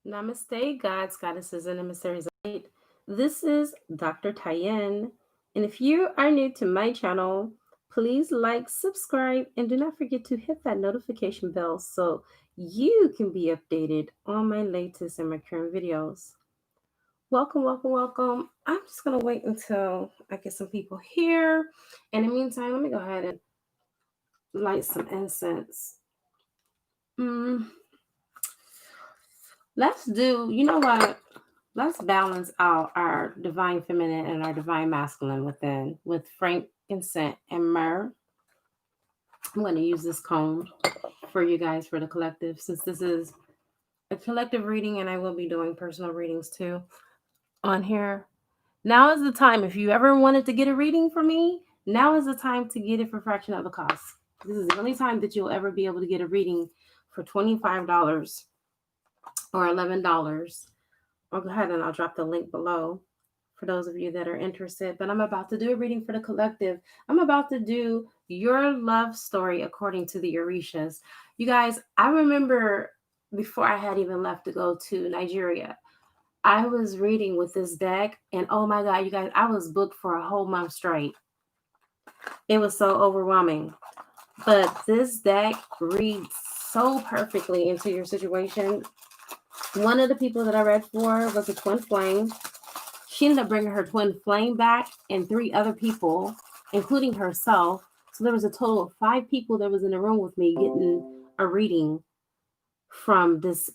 Namaste, gods, goddesses, and emissaries of light. This is Dr. Tyen. And if you are new to my channel, please like, subscribe, and do not forget to hit that notification bell so you can be updated on my latest and my current videos. Welcome, welcome, welcome. I'm just going to wait until I get some people here. And in the meantime, let me go ahead and light some incense. Mm, let's do, you know what? Let's balance out our divine feminine and our divine masculine within with frankincense and myrrh. I'm going to use this comb for you guys for the collective, since this is a collective reading and I will be doing personal readings too on here. Now is the time. If you ever wanted to get a reading from me, now is the time to get it for a fraction of the cost. This is the only time that you'll ever be able to get a reading for $25 or $11. Or go ahead and I'll drop the link below for those of you that are interested. But I'm about to do a reading for the collective. I'm about to do your love story according to the Orishas. You guys, I remember before I had even left to go to Nigeria, I was reading with this deck, and oh my God, you guys, I was booked for a whole month straight. It was so overwhelming. But this deck reads so perfectly into your situation. One of the people that I read for was a twin flame. She ended up bringing her twin flame back and 3 other people, including herself. So there was a total of 5 people that was in the room with me getting a reading from this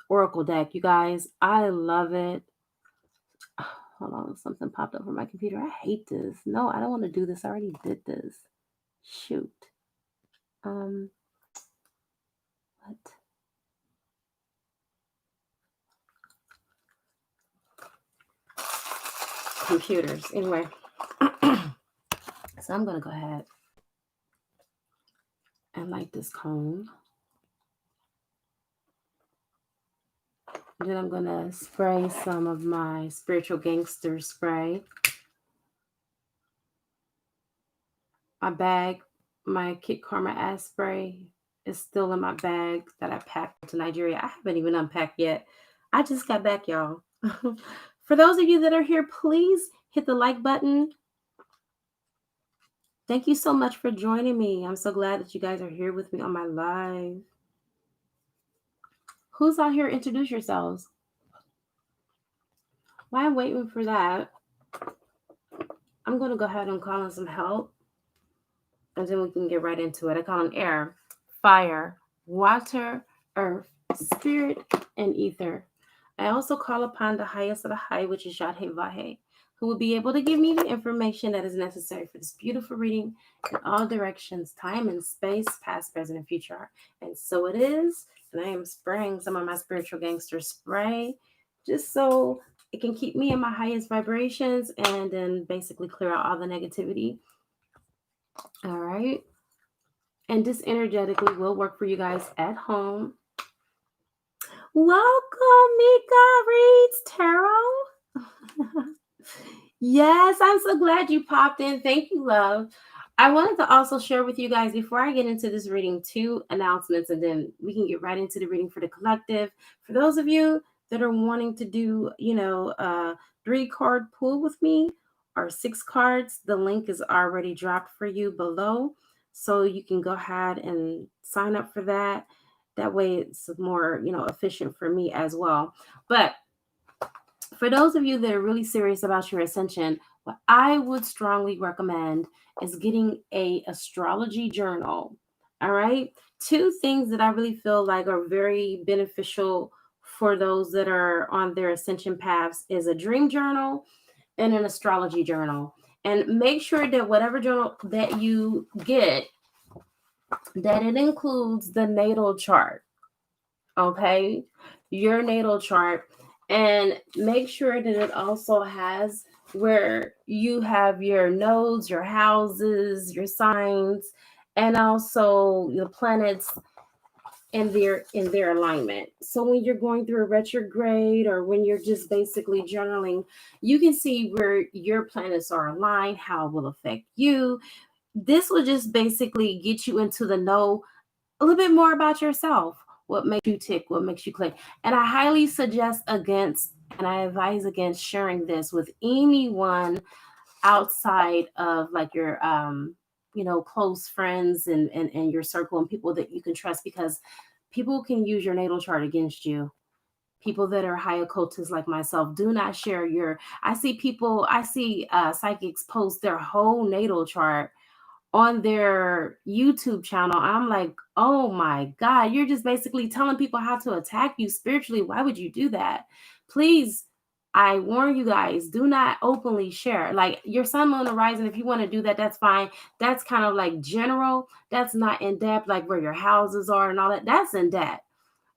oracle deck. You guys, I love it. Hold on, something popped up on my computer. I hate this. No, I don't want to do this. I already did this. Shoot. What? Computers. Anyway. So I'm going to go ahead and light this cone. Then I'm going to spray some of my spiritual gangster spray. My bag, my Kit Karma ass spray is still in my bag that I packed to Nigeria. I haven't even unpacked yet. I just got back, y'all. For those of you that are here, please hit the like button. Thank you so much for joining me. I'm so glad that you guys are here with me on my live. Who's out here? Introduce yourselves. While I'm waiting for that, I'm going to go ahead and call in some help. And then we can get right into it. I call on air, fire, water, earth, spirit, and ether. I also call upon the highest of the high, which is Yadhe Vahe, who will be able to give me the information that is necessary for this beautiful reading in all directions, time and space, past, present, and future. And so it is. And I am spraying some of my spiritual gangster spray just so it can keep me in my highest vibrations and then basically clear out all the negativity. All right. And this energetically will work for you guys at home. Welcome, Mika Reads Tarot. Yes, I'm so glad you popped in. Thank you, love. I wanted to also share with you guys before I get into this reading 2 announcements, and then we can get right into the reading for the collective. For those of you that are wanting to do, a 3-card pool with me or 6 cards, the link is already dropped for you below. So you can go ahead and sign up for that. That way it's more, efficient for me as well. But for those of you that are really serious about your ascension, what I would strongly recommend is getting a astrology journal. All right. 2 things that I really feel like are very beneficial for those that are on their ascension paths is a dream journal and an astrology journal. And make sure that whatever journal that you get, that it includes the natal chart. Okay. Your natal chart. And make sure that it also has where you have your nodes, your houses, your signs, and also the planets in their alignment. So when you're going through a retrograde or when you're just basically journaling, you can see where your planets are aligned, how it will affect you. This will just basically get you into the know a little bit more about yourself. what makes you tick, what makes you click. And I highly suggest against and I advise against sharing this with anyone outside of like your close friends and your circle and people that you can trust, because people can use your natal chart against you. People that are high occultists like myself, do not share your I see psychics post their whole natal chart on their YouTube channel. I'm like, oh my God, you're just basically telling people how to attack you spiritually. Why would you do that? Please, I warn you guys, do not openly share. Like your sun, moon, horizon, if you want to do that, that's fine. That's kind of like general. That's not in depth, like where your houses are and all that. That's in depth.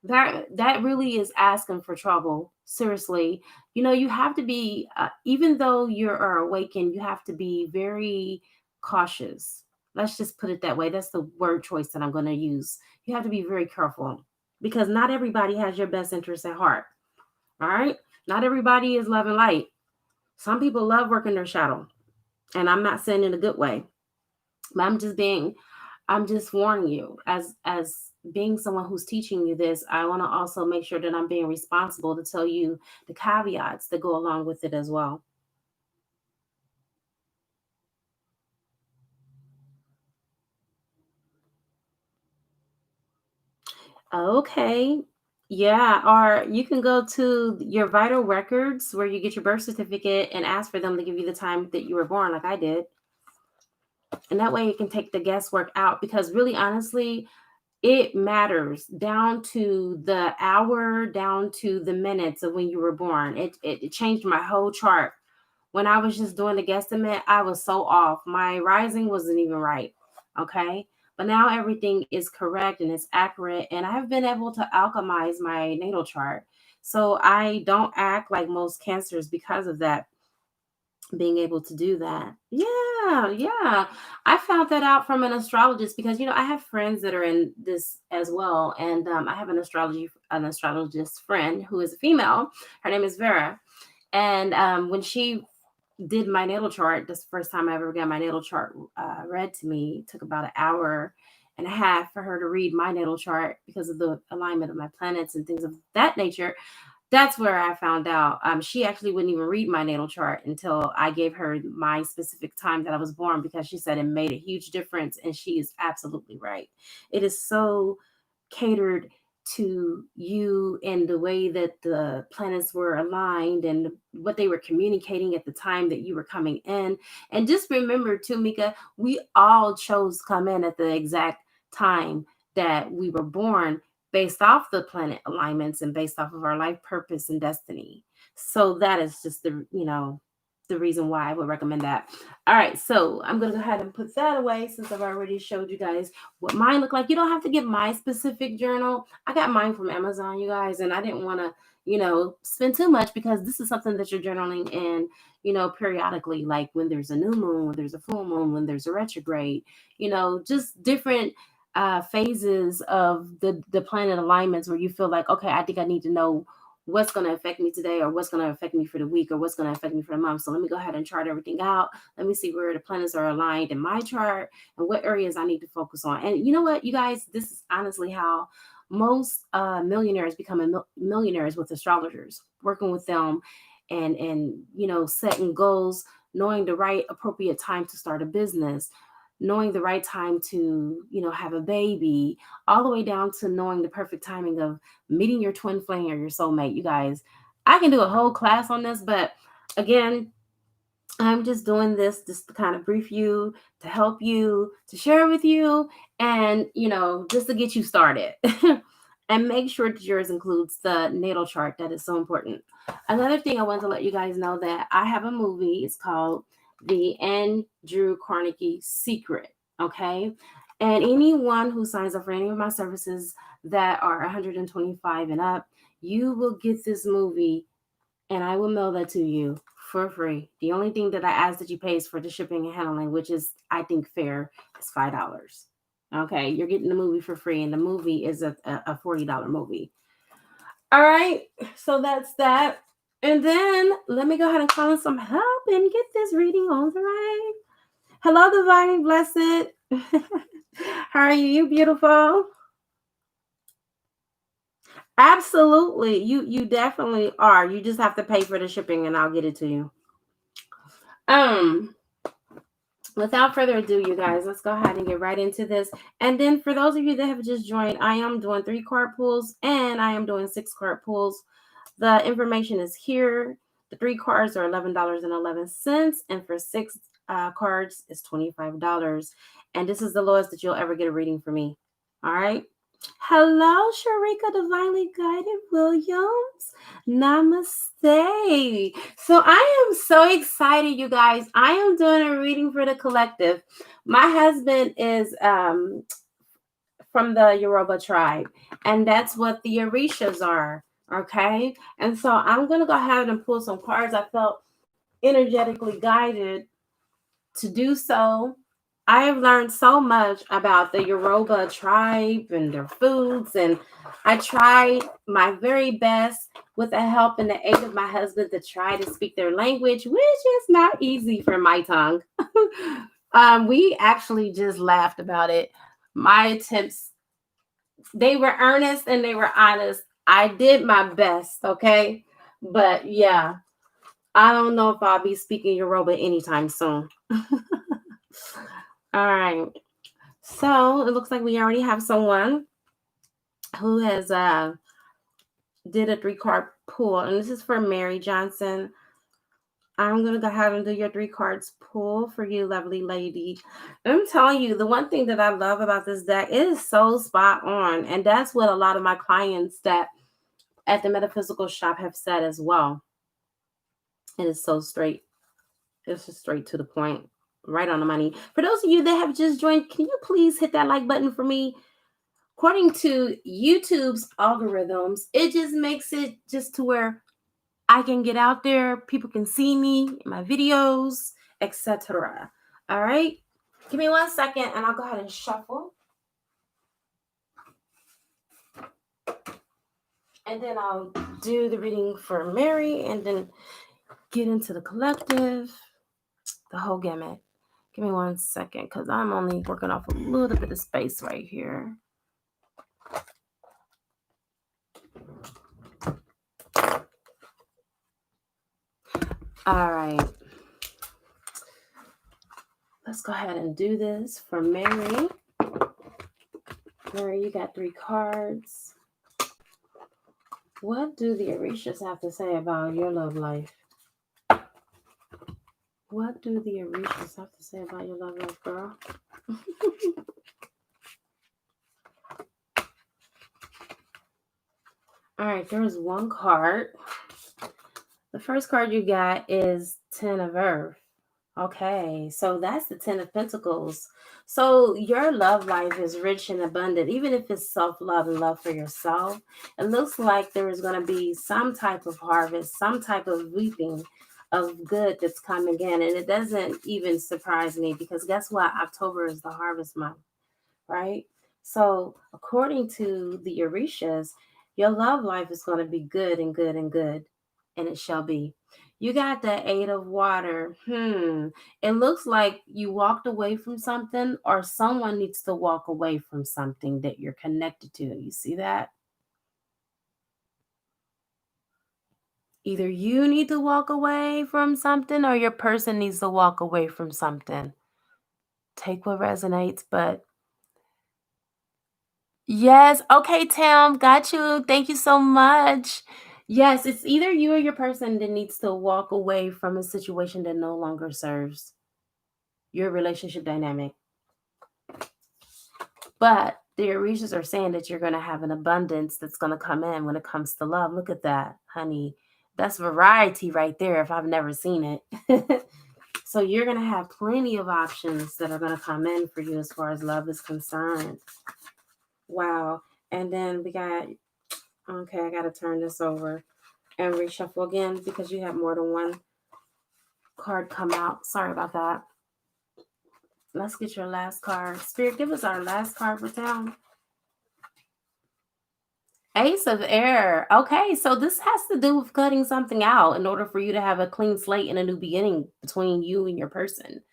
That really is asking for trouble. Seriously, you have to be, even though you are awakened, you have to be very cautious. Let's just put it that way. That's the word choice that I'm going to use. You have to be very careful, because not everybody has your best interest at heart. All right, not everybody is love and light. Some people love working their shadow, and I'm not saying in a good way, but I'm just warning you, as being someone who's teaching you this. I want to also make sure that I'm being responsible to tell you the caveats that go along with it as well. Okay. Yeah, or you can go to your vital records where you get your birth certificate and ask for them to give you the time that you were born, like I did. And that way you can take the guesswork out, because really honestly, it matters down to the hour, down to the minutes of when you were born. It changed my whole chart. When I was just doing the guesstimate, I was so off. My rising wasn't even right. Okay. But now everything is correct and it's accurate. And I have been able to alchemize my natal chart. So I don't act like most cancers because of that, being able to do that. Yeah, yeah. I found that out from an astrologist, because I have friends that are in this as well, and I have an astrologist friend who is a female. Her name is Vera, and when she did my natal chart, this is the first time I ever got my natal chart read to me. It took about an hour and a half for her to read my natal chart because of the alignment of my planets and things of that nature. That's where I found out. She actually wouldn't even read my natal chart until I gave her my specific time that I was born, because she said it made a huge difference. And she is absolutely right. It is so catered to you and the way that the planets were aligned and what they were communicating at the time that you were coming in. And just remember too, Mika, we all chose to come in at the exact time that we were born, based off the planet alignments and based off of our life purpose and destiny. So that is just the reason why I would recommend that. All right, so I'm gonna go ahead and put that away, since I've already showed you guys what mine look like. You don't have to get my specific journal. I got mine from Amazon, you guys, and I didn't want to, spend too much, because this is something that you're journaling in, periodically, like when there's a new moon, when there's a full moon, when there's a retrograde, just different phases of the planet alignments, where you feel like, okay, I think I need to know what's going to affect me today, or what's going to affect me for the week, or what's going to affect me for the month. So let me go ahead and chart everything out. Let me see where the planets are aligned in my chart and what areas I need to focus on. And you know what, you guys, this is honestly how most millionaires become millionaires, with astrologers, working with them, and setting goals, knowing the right appropriate time to start a business, knowing the right time to have a baby, all the way down to knowing the perfect timing of meeting your twin flame or your soulmate. You guys, I can do a whole class on this, but again, I'm just doing this just to kind of brief you, to help you, to share with you, and just to get you started. And make sure that yours includes the natal chart. That is so important. Another thing I want to let you guys know, that I have a movie. It's called The Andrew Carnegie Secret. Okay. And anyone who signs up for any of my services that are 125 and up, you will get this movie, and I will mail that to you for free. The only thing that I ask that you pay is for the shipping and handling, which is, I think, fair. It's $5. Okay, you're getting the movie for free, and the movie is a $40 movie. All right, so that's that. And then let me go ahead and call in some help and get this reading on the right. Hello, Divine Blessed. How are you? You beautiful. Absolutely. You definitely are. You just have to pay for the shipping and I'll get it to you. Um, Without further ado, you guys, let's go ahead and get right into this. And then for those of you that have just joined, I am doing 3 card pulls and I am doing 6 card pulls. The information is here. The 3 cards are $11.11, and for 6 cards is $25. And this is the lowest that you'll ever get a reading from me. All right. Hello, Sharika Divinely Guided Williams. Namaste. So I am so excited, you guys. I am doing a reading for the collective. My husband is from the Yoruba tribe, and that's what the Orishas are. Okay. And so I'm going to go ahead and pull some cards. I felt energetically guided to do so. I have learned so much about the Yoruba tribe and their foods, and I tried my very best with the help and the aid of my husband to try to speak their language, which is not easy for my tongue. We actually just laughed about it. My attempts, they were earnest and they were honest. I did my best, okay? But yeah, I don't know if I'll be speaking Yoruba anytime soon. All right. So it looks like we already have someone who has did a 3 card pull, and this is for Mary Johnson. I'm gonna go ahead and do your 3 cards pull for you, lovely lady. I'm telling you, the one thing that I love about this deck, it is so spot on, and that's what a lot of my clients that at the metaphysical shop have said as well. It is so straight. It's just straight to the point, right on the money. For those of you that have just joined, can you please hit that like button for me? According to YouTube's algorithms, it just makes it just to where I can get out there, people can see me, my videos, etc. All right. Give me 1 second and I'll go ahead and shuffle. And then I'll do the reading for Mary and then get into the collective, the whole gamut. Give me 1 second because I'm only working off a little bit of space right here. All right. Let's go ahead and do this for Mary. Mary, you got 3 cards. What do the Orishas have to say about your love life? What do the Orishas have to say about your love life, girl? All right, there is 1 card. The first card you got is 10 of Earth. Okay, so that's the 10 of Pentacles. So your love life is rich and abundant, even if it's self-love and love for yourself. It looks like there is going to be some type of harvest, some type of reaping of good that's coming in. And it doesn't even surprise me because guess what? October is the harvest month, right? So according to the Orishas, your love life is going to be good and good and good, and it shall be. You got the 8 of Water. It looks like you walked away from something or someone needs to walk away from something that you're connected to. You see that? Either you need to walk away from something or your person needs to walk away from something. Take what resonates, but yes. Okay, Tam, got you. Thank you so much. Yes, it's either you or your person that needs to walk away from a situation that no longer serves your relationship dynamic. But the Orishas are saying that you're going to have an abundance that's going to come in when it comes to love. Look at that, honey. That's variety right there if I've never seen it. So you're going to have plenty of options that are going to come in for you as far as love is concerned. Wow. And then we got, okay, I got to turn this over and reshuffle again because you have more than 1 card come out. Sorry about that. Let's get your last card. Spirit, give us our last card for town. Ace of Air. Okay, so this has to do with cutting something out in order for you to have a clean slate and a new beginning between you and your person.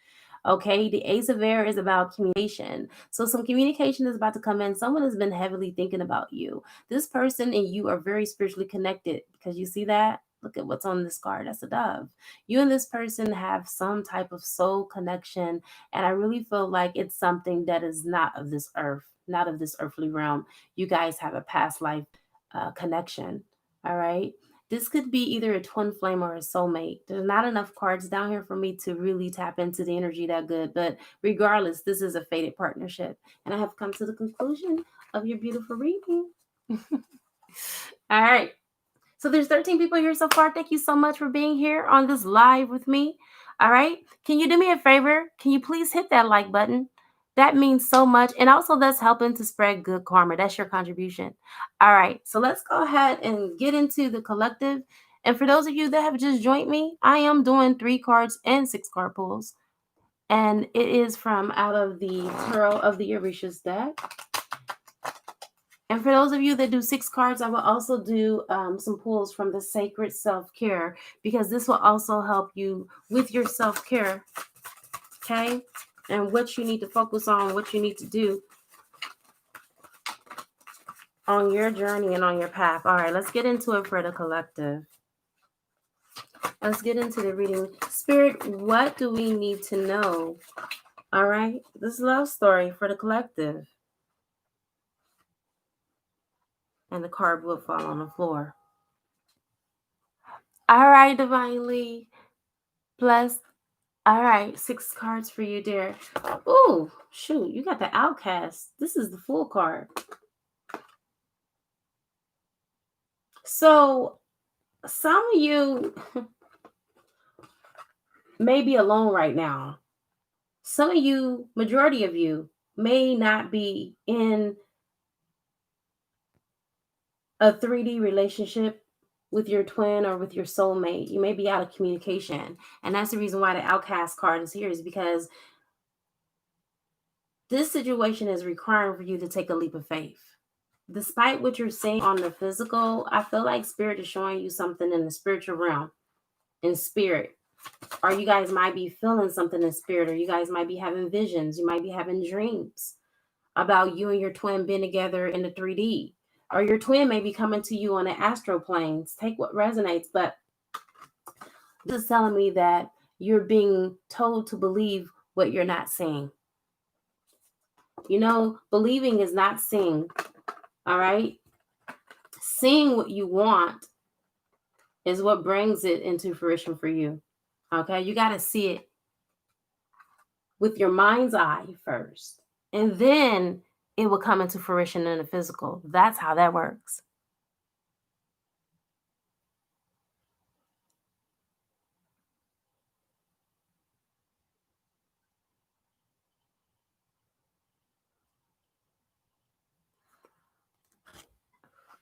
Okay, the Ace of Air is about communication. So some communication is about to come in. Someone has been heavily thinking about you. This person and you are very spiritually connected because you see that. Look at what's on this card. That's a dove. You and this person have some type of soul connection, and I really feel like it's something that is not of this earth, not of this earthly realm. You guys have a past life connection. All right. This could be either a twin flame or a soulmate. There's not enough cards down here for me to really tap into the energy that good. But regardless, this is a fated partnership. And I have come to the conclusion of your beautiful reading. All right. So there's 13 people here so far. Thank you so much for being here on this live with me. All right. Can you do me a favor? Can you please hit that like button? That means so much. And also that's helping to spread good karma. That's your contribution. All right. So let's go ahead and get into the collective. And for those of you that have just joined me, I am doing 3 cards and 6 card pulls. And it is from out of the Tarot of the Orishas deck. And for those of you that do 6 cards, I will also do some pulls from the Sacred Self-Care because this will also help you with your self-care, okay? And what you need to focus on, what you need to do on your journey and on your path. All right, let's get into it for the collective. Let's get into the reading. Spirit, what do we need to know? All right, this love story for the collective. And the card will fall on the floor. All right, divinely blessed. All right, 6 cards for you, dear. Ooh, shoot, you got the Outcast. This is the full card. So, some of you may be alone right now. Some of you, majority of you, may not be in a 3D relationship with your twin or with your soulmate. You may be out of communication. And that's the reason why the Outcast card is here, is because this situation is requiring for you to take a leap of faith. Despite what you're seeing on the physical, I feel like Spirit is showing you something in the spiritual realm, in spirit. Or you guys might be feeling something in spirit, or you guys might be having visions. You might be having dreams about you and your twin being together in the 3D. Or your twin may be coming to you on the astral planes. Take what resonates, but this is telling me that you're being told to believe what you're not seeing. You know, believing is not seeing. All right? Seeing what you want is what brings it into fruition for you. Okay? You got to see it with your mind's eye first. And then it will come into fruition in the physical. That's how that works.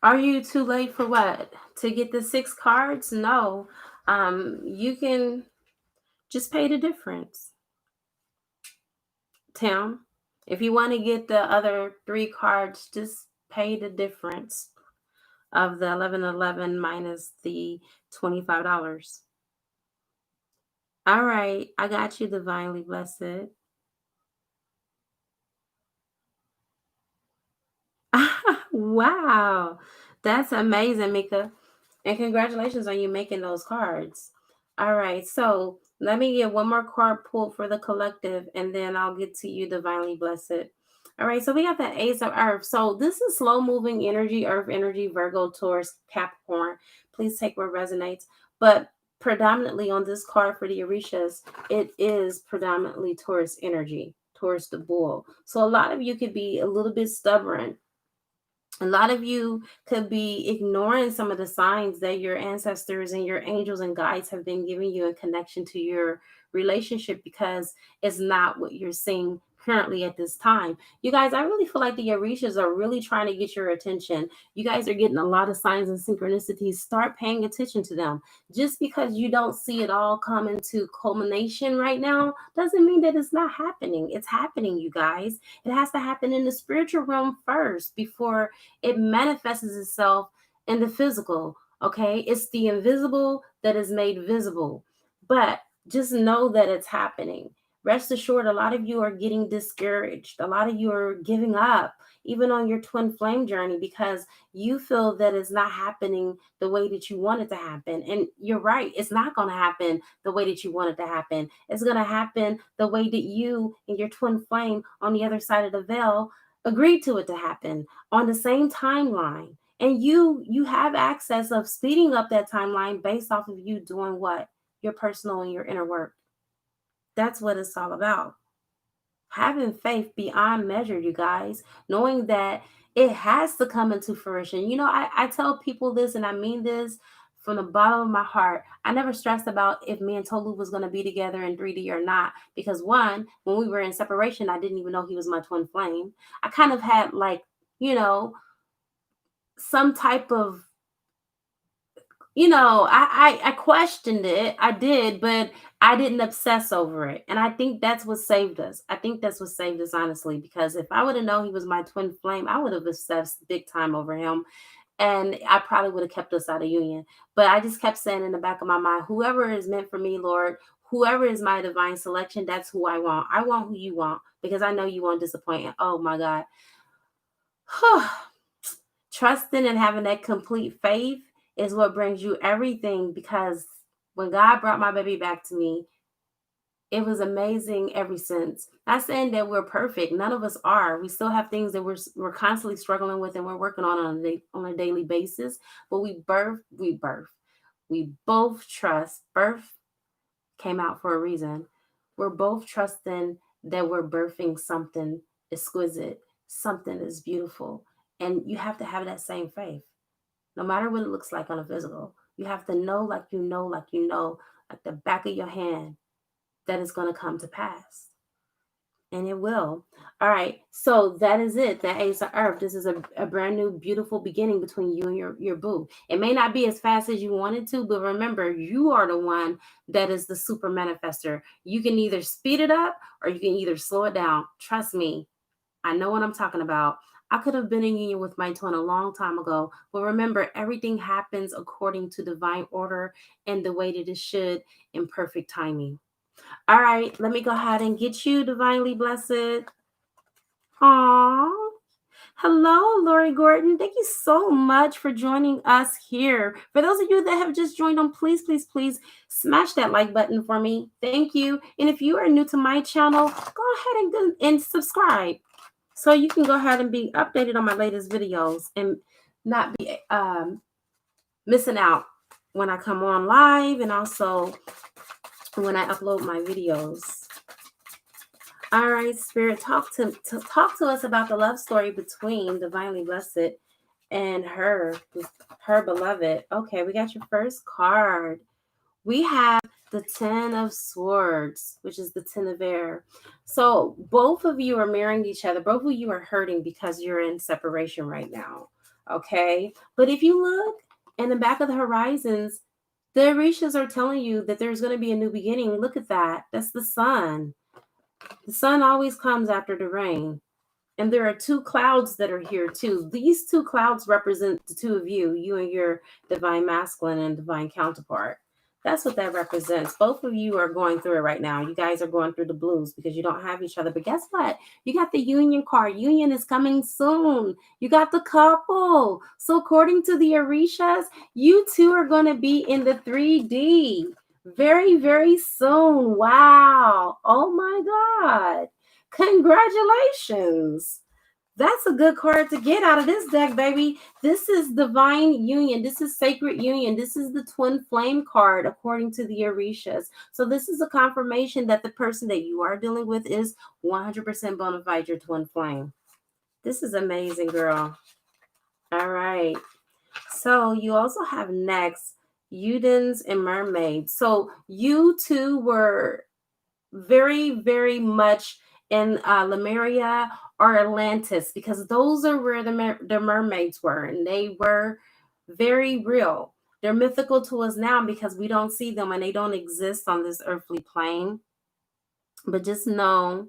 Are you too late for what? To get the 6 cards? No. You can just pay the difference. Tim, if you want to get the other 3 cards, just pay the difference of the 1111 minus the $25. All right, I got you, divinely blessed. Wow, that's amazing, Mika. And congratulations on you making those cards. All right, so let me get one more card pulled for the collective, and then I'll get to you, divinely blessed. All right, so we got the Ace of Earth. So this is slow moving energy, Earth energy, Virgo, Taurus, Capricorn. Please take what resonates. But predominantly on this card for the Orishas, it is predominantly Taurus energy, Taurus the bull. So a lot of you could be a little bit stubborn. A lot of you could be ignoring some of the signs that your ancestors and your angels and guides have been giving you in connection to your relationship because it's not what you're seeing currently at this time. You guys, I really feel like the Orishas are really trying to get your attention. You guys are getting a lot of signs and synchronicities. Start paying attention to them. Just because you don't see it all come into culmination right now doesn't mean that it's not happening. It's happening, you guys. It has to happen in the spiritual realm first before it manifests itself in the physical. Okay, it's the invisible that is made visible, but just know that it's happening. Rest assured, a lot of you are getting discouraged. A lot of you are giving up, even on your twin flame journey, because you feel that it's not happening the way that you want it to happen. And you're right, it's not going to happen the way that you want it to happen. It's going to happen the way that you and your twin flame on the other side of the veil agreed to it to happen, on the same timeline. And you have access of speeding up that timeline based off of you doing what? Your personal and your inner work. That's what it's all about. Having faith beyond measure, you guys, knowing that it has to come into fruition. I tell people this, and I mean this from the bottom of my heart. I never stressed about if me and Tolu was going to be together in 3D or not, because one, when we were in separation, I didn't even know he was my twin flame. I kind of had like, some type of, I questioned it. I did, but I didn't obsess over it. And I think that's what saved us. I think that's what saved us, honestly, because if I would have known he was my twin flame, I would have obsessed big time over him. And I probably would have kept us out of union. But I just kept saying in the back of my mind, whoever is meant for me, Lord, whoever is my divine selection, that's who I want. I want who you want, because I know you won't disappoint. Oh my God. Trusting and having that complete faith is what brings you everything, because when God brought my baby back to me, it was amazing ever since. Not saying that we're perfect. None of us are. We still have things that we're constantly struggling with and we're working on a daily basis. But we birth. We both trust. Birth came out for a reason. We're both trusting that we're birthing something exquisite, something that's beautiful. And you have to have that same faith, no matter what it looks like on a physical. You have to know, like like the back of your hand, that is going to come to pass. And it will. All right. So that is it. The Ace of Earth. This is a brand new, beautiful beginning between you and your boo. It may not be as fast as you wanted to, but remember, you are the one that is the super manifester. You can either speed it up or you can either slow it down. Trust me. I know what I'm talking about. I could have been in union with my twin a long time ago, but remember, everything happens according to divine order and the way that it should, in perfect timing. All right, let me go ahead and get you divinely blessed. Aww. Hello, Lori Gordon. Thank you so much for joining us here. For those of you that have just joined on, please, please, please smash that like button for me. Thank you. And if you are new to my channel, go ahead and subscribe, so you can go ahead and be updated on my latest videos and not be missing out when I come on live and also when I upload my videos. All right, Spirit, talk to us about the love story between Divinely Blessed and her beloved. Okay, we got your first card. We have the 10 of Swords, which is the 10 of air. So both of you are marrying each other. Both of you are hurting because you're in separation right now. Okay. But if you look in the back of the horizons, the Orishas are telling you that there's going to be a new beginning. Look at that. That's the sun. The sun always comes after the rain. And there are two clouds that are here too. These two clouds represent the two of you and your divine masculine and divine counterpart. That's what that represents. Both of you are going through it right now. You guys are going through the blues because you don't have each other. But guess what? You got the union card. Union is coming soon. You got the couple. So according to the Orishas, you two are going to be in the 3D very, very soon. Wow. Oh my God. Congratulations. That's a good card to get out of this deck, baby. This is divine union. This is sacred union. This is the twin flame card, according to the Orishas. So this is a confirmation that the person that you are dealing with is 100% bona fide your twin flame. This is amazing, girl. All right. So you also have next Udens and Mermaids. So you two were very, very much in Lemuria or Atlantis, because those are where the mermaids were, and they were very real. They're mythical to us now because we don't see them and they don't exist on this earthly plane. But just know,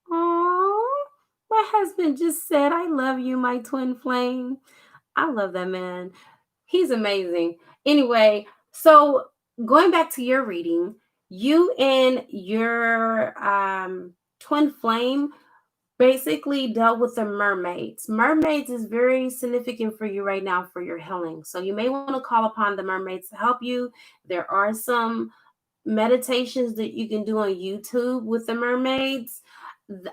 oh, my husband just said, I love you, my twin flame. I love that man. He's amazing. Anyway, so going back to your reading, You and your twin flame basically dealt with the mermaids. Mermaids is very significant for you right now for your healing. So you may want to call upon the mermaids to help you. There are some meditations that you can do on YouTube with the mermaids.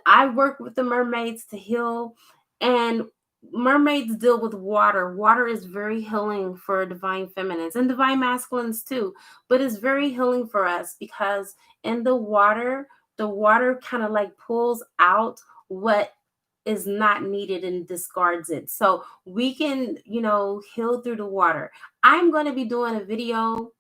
I work with the mermaids to heal, and mermaids deal with water. Water is very healing for divine feminines and divine masculines too, but it's very healing for us because in the water kind of like pulls out what is not needed and discards it. So we can, heal through the water. I'm going to be doing a video.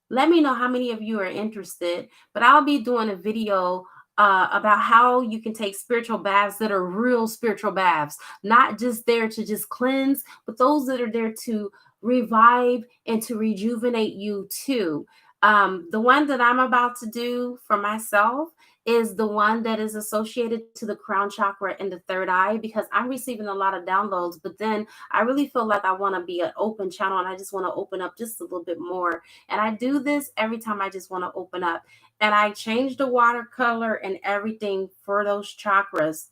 Let me know how many of you are interested, but I'll be doing a video about how you can take spiritual baths that are real spiritual baths, not just there to just cleanse, but those that are there to revive and to rejuvenate you too. The one that I'm about to do for myself is the one that is associated to the crown chakra and the third eye, because I'm receiving a lot of downloads, but then I really feel like I want to be an open channel and I just want to open up just a little bit more. And I do this every time I just want to open up. And I change the watercolor and everything for those chakras.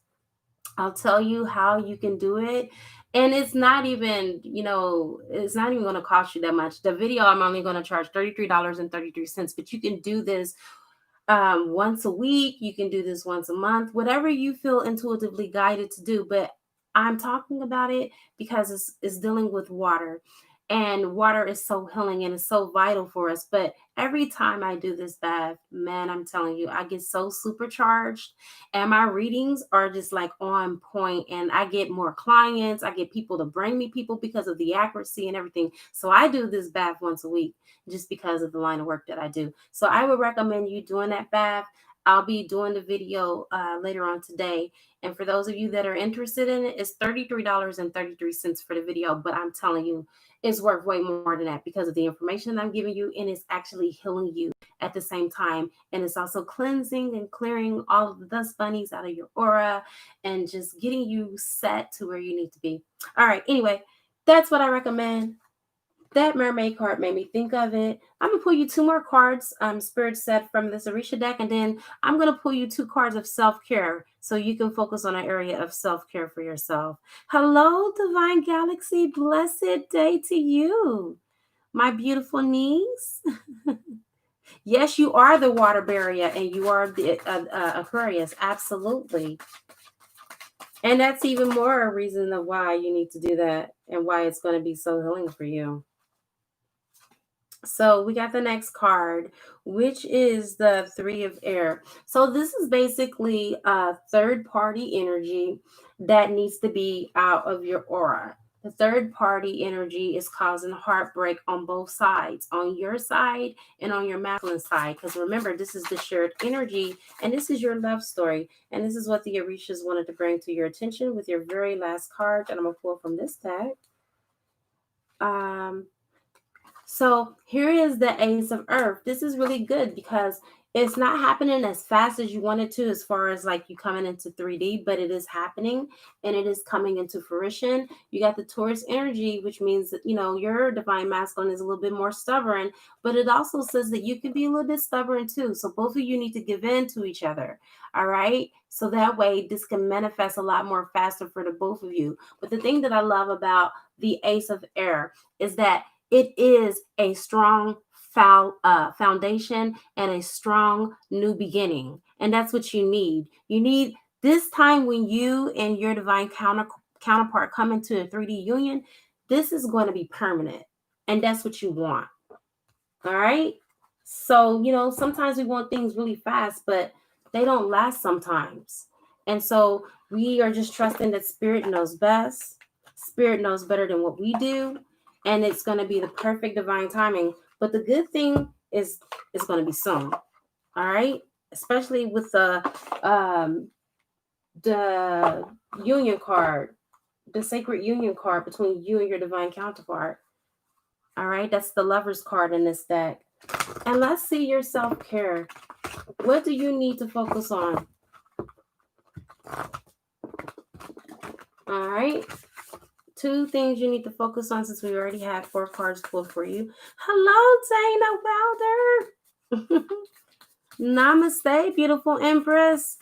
I'll tell you how you can do it. And it's not even, it's not even going to cost you that much. The video, I'm only going to charge $33.33, but you can do this once a week. You can do this once a month, whatever you feel intuitively guided to do. But I'm talking about it because it's dealing with water, and water is so healing and it's so vital for us. But every time I do this bath, man, I'm telling you, I get so supercharged, and my readings are just like on point, and I get more clients. I get people to bring me people because of the accuracy and everything. So I do this bath once a week just because of the line of work that I do. So I would recommend you doing that bath. I'll be doing the video later on today. And for those of you that are interested in it, it's $33.33 for the video. But I'm telling you, it's worth way more than that because of the information that I'm giving you, and it's actually healing you at the same time. And it's also cleansing and clearing all of the dust bunnies out of your aura and just getting you set to where you need to be. All right. Anyway, that's what I recommend. That mermaid card made me think of it. I'm gonna pull you two more cards, Spirit said, from this Orisha deck, and then I'm gonna pull you two cards of self-care so you can focus on an area of self-care for yourself. Hello, Divine Galaxy. Blessed day to you, my beautiful niece. Yes, you are the water barrier, and you are the Aquarius. Absolutely. And that's even more a reason of why you need to do that and why it's going to be so healing for you. So we got the next card, which is the Three of Air. So this is basically a third party energy that needs to be out of your aura. The third party energy is causing heartbreak on both sides, on your side and on your masculine side. Because remember, this is the shared energy and this is your love story. And this is what the Orishas wanted to bring to your attention with your very last card that I'm going to pull from this deck. So here is the Ace of Earth. This is really good because it's not happening as fast as you want it to, as far as like you coming into 3D, but it is happening and it is coming into fruition. You got the Taurus energy, which means that, your divine masculine is a little bit more stubborn, but it also says that you can be a little bit stubborn too. So both of you need to give in to each other. All right. So that way this can manifest a lot more faster for the both of you. But the thing that I love about the Ace of Air is that it is a strong foundation and a strong new beginning. And that's what you need. You need this time when you and your divine counterpart come into a 3D union, this is going to be permanent. And that's what you want. All right. So, sometimes we want things really fast, but they don't last sometimes. And so we are just trusting that Spirit knows best. Spirit knows better than what we do. And it's going to be the perfect divine timing. But the good thing is it's going to be soon. All right. Especially with the union card, the sacred union card between you and your divine counterpart. All right. That's the Lover's card in this deck. And let's see your self-care. What do you need to focus on? All right. Two things you need to focus on, since we already had 4 cards pulled for you. Hello, Dana Wilder. Namaste, beautiful Empress.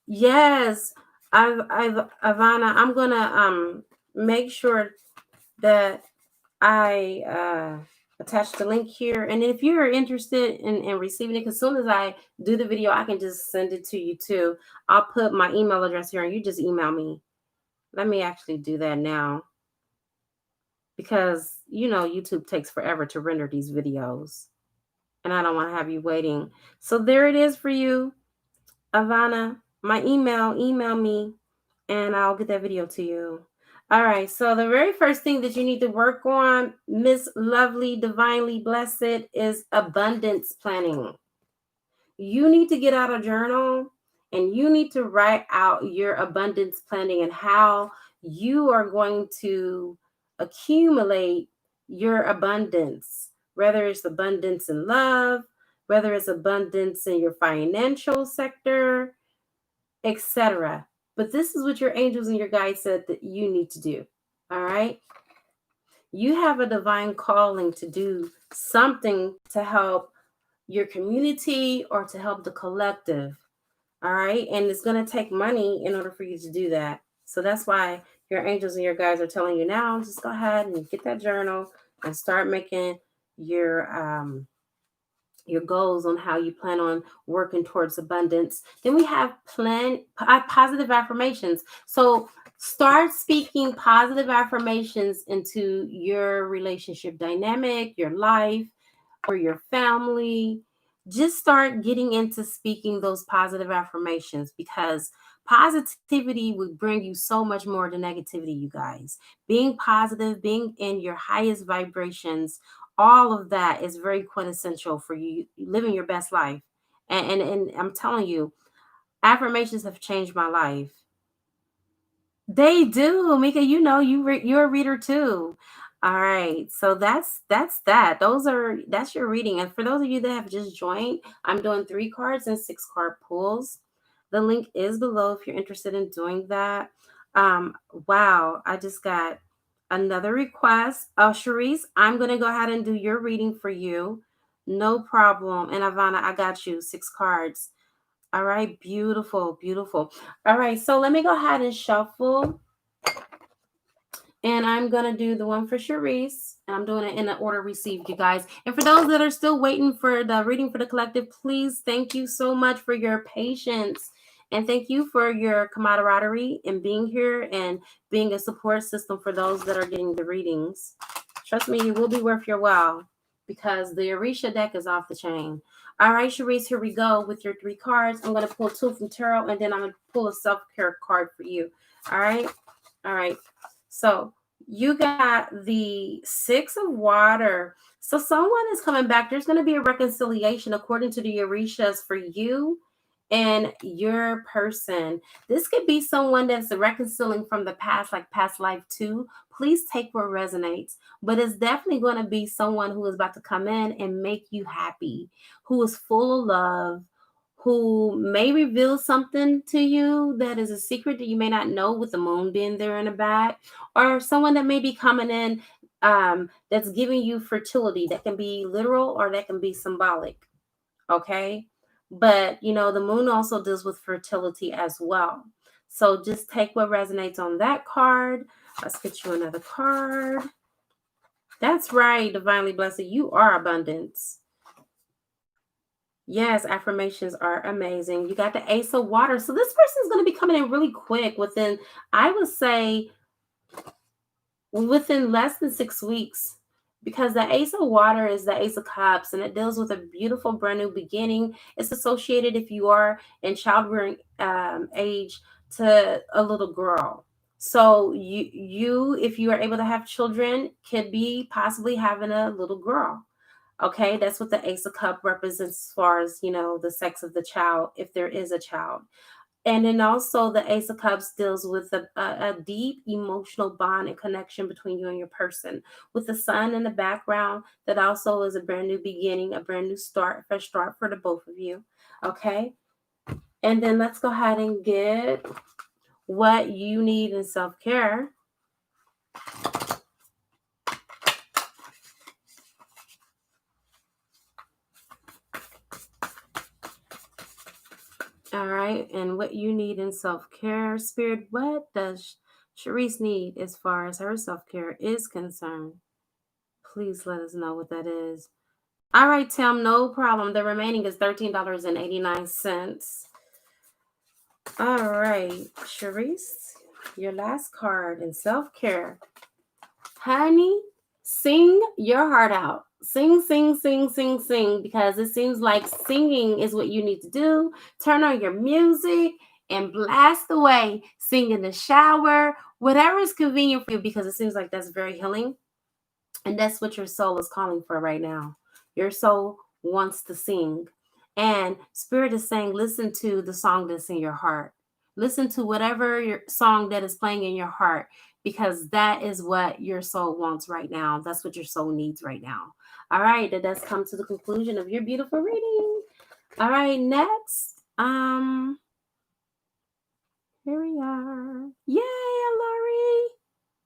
Yes, Ivana, I'm gonna make sure that I attach the link here. And if you're interested in receiving it, as soon as I do the video, I can just send it to you too. I'll put my email address here and you just email me. Let me actually do that now because YouTube takes forever to render these videos and I don't want to have you waiting. So there it is for you, Ivana. My email me and I'll get that video to you. All right. So the very first thing that you need to work on, Miss Lovely, Divinely Blessed, is abundance planning. You need to get out a journal and you need to write out your abundance planning and how you are going to accumulate your abundance, whether it's abundance in love, whether it's abundance in your financial sector, etc. But this is what your angels and your guides said that you need to do. All right. You have a divine calling to do something to help your community or to help the collective. All right. And it's going to take money in order for you to do that. So that's why your angels and your guides are telling you now, just go ahead and get that journal and start making your goals on how you plan on working towards abundance. Then we have positive affirmations. So start speaking positive affirmations into your relationship dynamic, your life, or your family. Just start getting into speaking those positive affirmations because positivity would bring you so much more than negativity, you guys. Being positive, being in your highest vibrations, all of that is very quintessential for you living your best life. And I'm telling you, affirmations have changed my life. They do, Mika. You're a reader too. All right, so that's that. That's your reading. And for those of you that have just joined, I'm doing 3 cards and 6 card pulls. The link is below if you're interested in doing that. Wow, I just got another request. Oh, Sharice, I'm gonna go ahead and do your reading for you. No problem. And Ivana, I got you 6 cards. All right, beautiful, beautiful. All right, so let me go ahead and shuffle. And I'm going to do the one for Sharice. And I'm doing it in the order received, you guys. And for those that are still waiting for the reading for the collective, please, thank you so much for your patience. And thank you for your camaraderie and being here and being a support system for those that are getting the readings. Trust me, it will be worth your while because the Orisha deck is off the chain. All right, Sharice, here we go with your 3 cards. I'm going to pull 2 from tarot and then I'm going to pull a self-care card for you. All right. All right. So you got the 6 of water. So someone is coming back. There's going to be a reconciliation according to the Orishas for you and your person. This could be someone that's reconciling from the past, like past life too. Please take what resonates. But it's definitely going to be someone who is about to come in and make you happy, who is full of love, who may reveal something to you that is a secret that you may not know with the moon being there in the back, or someone that may be coming in that's giving you fertility. That can be literal or that can be symbolic. Okay. But, the moon also deals with fertility as well. So just take what resonates on that card. Let's get you another card. That's right, Divinely Blessed. You are abundance. Yes, affirmations are amazing. You got the Ace of Water. So this person is going to be coming in really quick within, I would say, within less than 6 weeks. Because the Ace of Water is the Ace of Cups and it deals with a beautiful brand new beginning. It's associated, if you are in childbearing age, to a little girl. So you, if you are able to have children, could be possibly having a little girl. Okay, that's what the Ace of Cup represents as far as, the sex of the child, if there is a child. And then also the Ace of Cups deals with a deep emotional bond and connection between you and your person. With the sun in the background, that also is a brand new beginning, a brand new start, fresh start for the both of you. Okay. And then let's go ahead and get what you need in self-care. All right. And what you need in self care, Spirit, what does Sharice need as far as her self care is concerned? Please let us know what that is. All right, Tim, no problem. The remaining is $13.89. All right, Sharice, your last card in self care. Honey, sing your heart out. Sing, sing, sing, sing, sing, because it seems like singing is what you need to do. Turn on your music and blast away. Sing in the shower, whatever is convenient for you, because it seems like that's very healing. And that's what your soul is calling for right now. Your soul wants to sing. And Spirit is saying, listen to the song that's in your heart. Listen to whatever your song that is playing in your heart, because that is what your soul wants right now. That's what your soul needs right now. All right, that does come to the conclusion of your beautiful reading. All right, next. Here we are. Yay,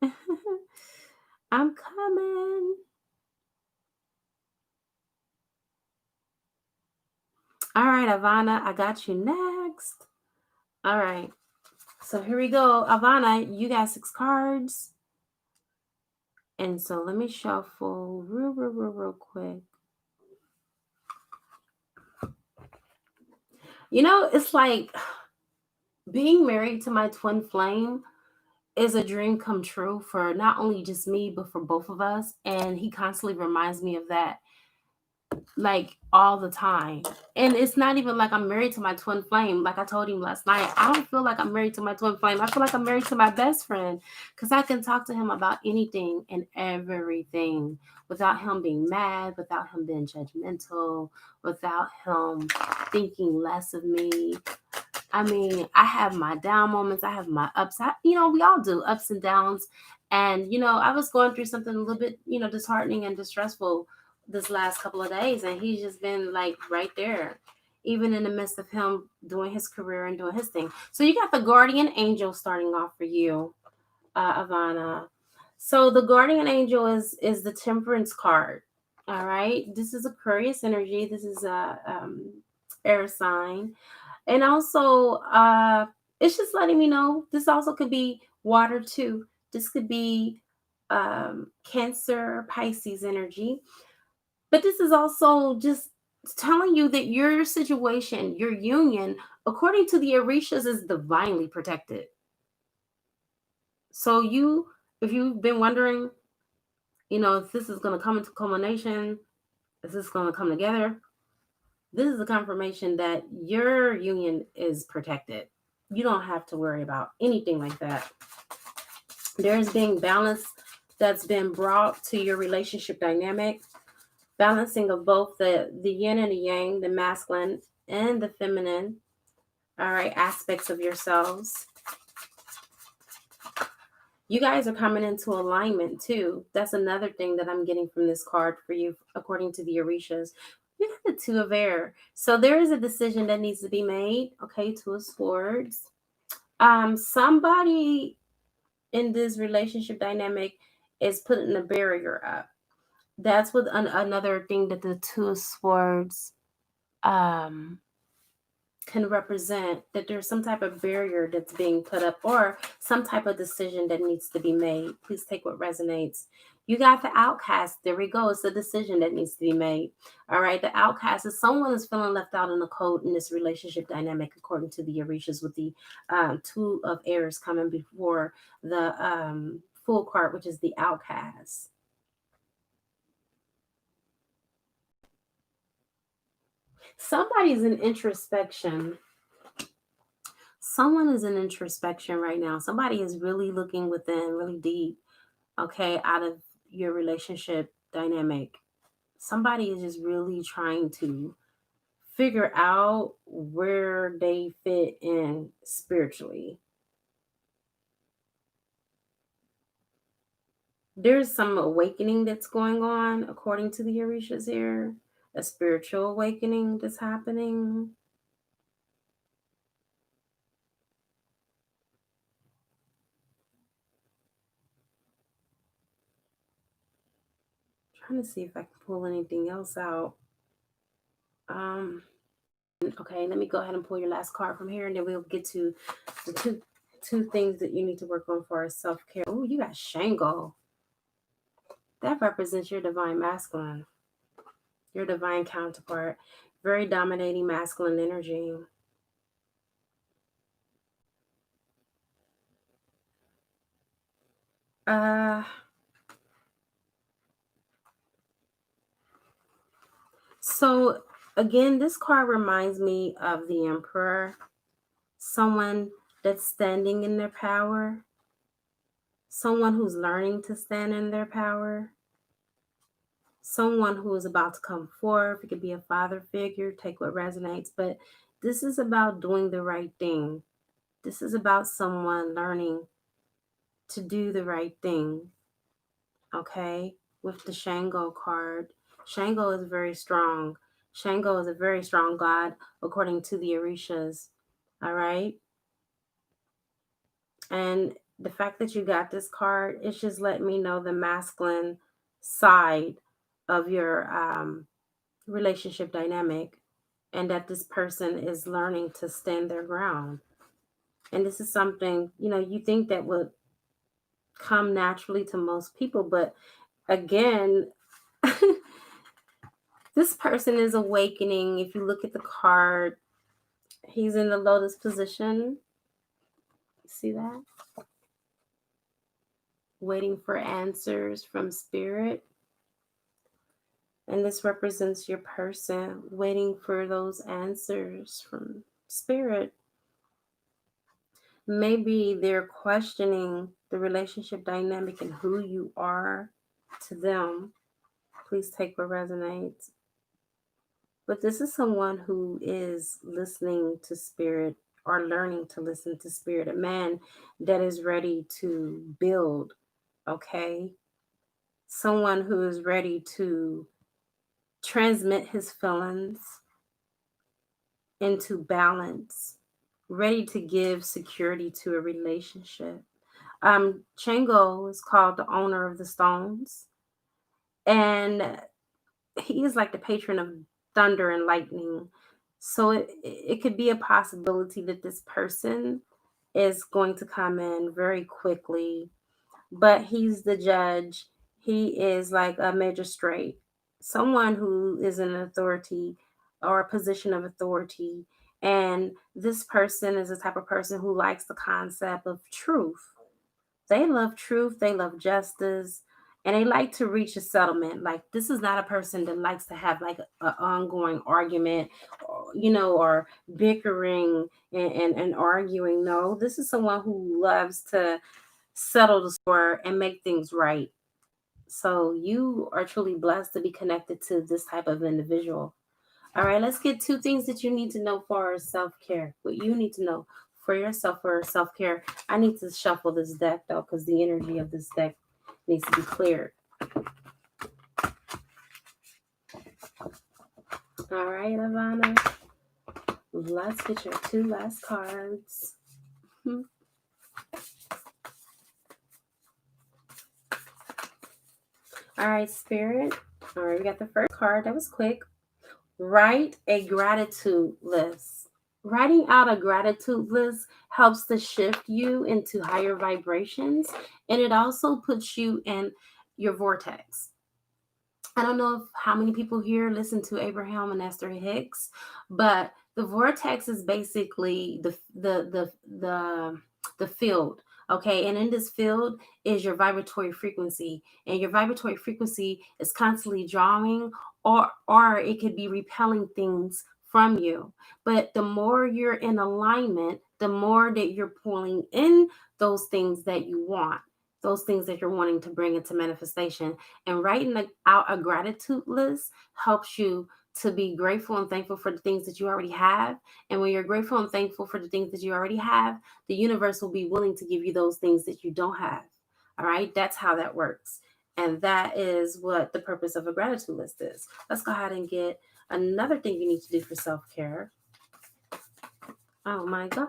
Lori. I'm coming. All right, Ivana, I got you next. All right. So here we go. Ivana, you got 6 cards. And so let me shuffle real quick. You know, it's like being married to my twin flame is a dream come true for not only just me, but for both of us. And he constantly reminds me of that, like all the time. And it's not even like I'm married to my twin flame. Like I told him last night, I don't feel like I'm married to my twin flame. I feel like I'm married to my best friend, because I can talk to him about anything and everything without him being mad, without him being judgmental, without him thinking less of me. I mean, I have my down moments, I have my ups. We all do ups and downs. And, I was going through something a little bit, disheartening and distressful this last couple of days. And he's just been like right there, even in the midst of him doing his career and doing his thing. So you got the guardian angel starting off for you, Ivana. So the guardian angel is the temperance card. All right. This is Aquarius energy. This is a air sign. And also, it's just letting me know this also could be water too. This could be Cancer, Pisces energy. But this is also just telling you that your situation, your union, according to the Orishas, is divinely protected. So if you've been wondering, if this is going to come into culmination, is this going to come together? This is a confirmation that your union is protected. You don't have to worry about anything like that. There's being balance that's been brought to your relationship dynamic, balancing of both the yin and the yang, the masculine and the feminine, all right, aspects of yourselves. You guys are coming into alignment too. That's another thing that I'm getting from this card for you, according to the Orishas. You got the 2 of air. So there is a decision that needs to be made. Okay, 2 of swords. Somebody in this relationship dynamic is putting a barrier up. That's what another thing that the 2 of swords can represent, that there's some type of barrier that's being put up or some type of decision that needs to be made. Please take what resonates. You got the outcast. There we go. It's a decision that needs to be made. All right. The outcast is someone is feeling left out in the cold in this relationship dynamic, according to the Orishas, with the 2 of airs coming before the full card, which is the outcast. Somebody's in introspection. Someone is in introspection right now. Somebody is really looking within, really deep, okay, out of your relationship dynamic. Somebody is just really trying to figure out where they fit in spiritually. There's some awakening that's going on, according to the Orishas here. A spiritual awakening that's happening. Trying to see if I can pull anything else out. Okay, let me go ahead and pull your last card from here, and then we'll get to the two things that you need to work on for self-care. Oh, you got Shango. That represents your divine masculine, your divine counterpart. Very dominating masculine energy. So again, this card reminds me of the Emperor, someone that's standing in their power, someone who's learning to stand in their power, someone who is about to come forth. It could be a father figure, take what resonates, but this is about doing the right thing. This is about someone learning to do the right thing. Okay, with the Shango card. Shango is very strong. Shango is a very strong god according to the Orishas. All right. And the fact that you got this card, it's just letting me know the masculine side of your relationship dynamic, and that this person is learning to stand their ground. And this is something, you think that would come naturally to most people, but again, this person is awakening. If you look at the card, he's in the lotus position. See that? Waiting for answers from spirit. And this represents your person waiting for those answers from spirit. Maybe they're questioning the relationship dynamic and who you are to them. Please take what resonates. But this is someone who is listening to spirit or learning to listen to spirit, a man that is ready to build, okay? Someone who is ready to transmit his feelings into balance, ready to give security to a relationship. Chango is called the owner of the stones, and he is like the patron of thunder and lightning. So it could be a possibility that this person is going to come in very quickly, but he's the judge. He is like a magistrate, someone who is an authority or a position of authority. And this person is the type of person who likes the concept of truth. They love truth, they love justice, and they like to reach a settlement. Like, this is not a person that likes to have like an ongoing argument, or bickering and arguing. No, this is someone who loves to settle the score and make things right. So you are truly blessed to be connected to this type of individual. All right, let's get two things that you need to know for self-care. What you need to know for yourself for self-care. I need to shuffle this deck though, because the energy of this deck needs to be cleared. All right, Ivana. Let's get your two last cards. All right, Spirit. All right, we got the first card. That was quick. Write a gratitude list. Writing out a gratitude list helps to shift you into higher vibrations, and it also puts you in your vortex. I don't know if how many people here listen to Abraham and Esther Hicks, but the vortex is basically the field. Okay, and in this field is your vibratory frequency, and your vibratory frequency is constantly drawing, or it could be repelling things from you. But the more you're in alignment, the more that you're pulling in those things that you want, those things that you're wanting to bring into manifestation. And writing out a gratitude list helps you to be grateful and thankful for the things that you already have. And when you're grateful and thankful for the things that you already have, the universe will be willing to give you those things that you don't have. All right, that's how that works. And that is what the purpose of a gratitude list is. Let's go ahead and get another thing you need to do for self-care. Oh my God,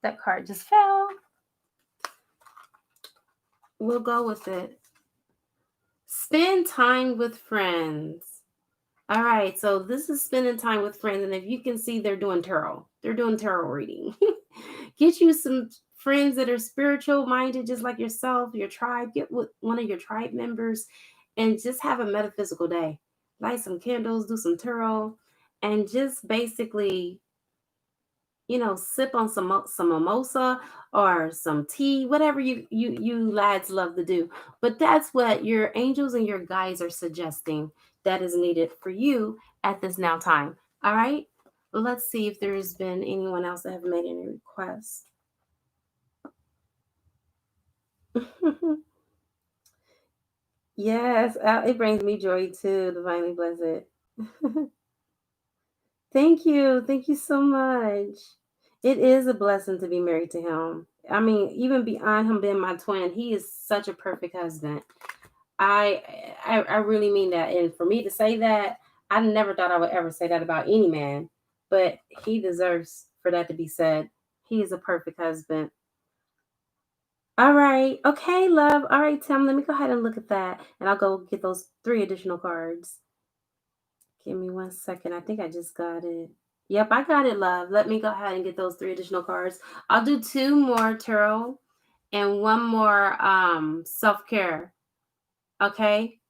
that card just fell. We'll go with it. Spend time with friends. All right, so this is spending time with friends, and if you can see, they're doing tarot. They're doing tarot reading. Get you some friends that are spiritual minded, just like yourself, your tribe. Get with one of your tribe members, and just have a metaphysical day. Light some candles, do some tarot, and just basically, sip on some mimosa or some tea, whatever you lads love to do. But that's what your angels and your guides are suggesting that is needed for you at this now time. All right. Let's see if there's been anyone else that have made any requests. Yes, it brings me joy too, divinely blessed. Thank you. Thank you so much. It is a blessing to be married to him. I mean, even beyond him being my twin, he is such a perfect husband. I really mean that. And for me to say that, I never thought I would ever say that about any man, but he deserves for that to be said. He is a perfect husband. All right. Okay, love. All right, Tim, let me go ahead and look at that. And I'll go get those three additional cards. Give me 1 second. I think I just got it. Yep, I got it, love. Let me go ahead and get those three additional cards. I'll do two more tarot and one more self-care. Okay.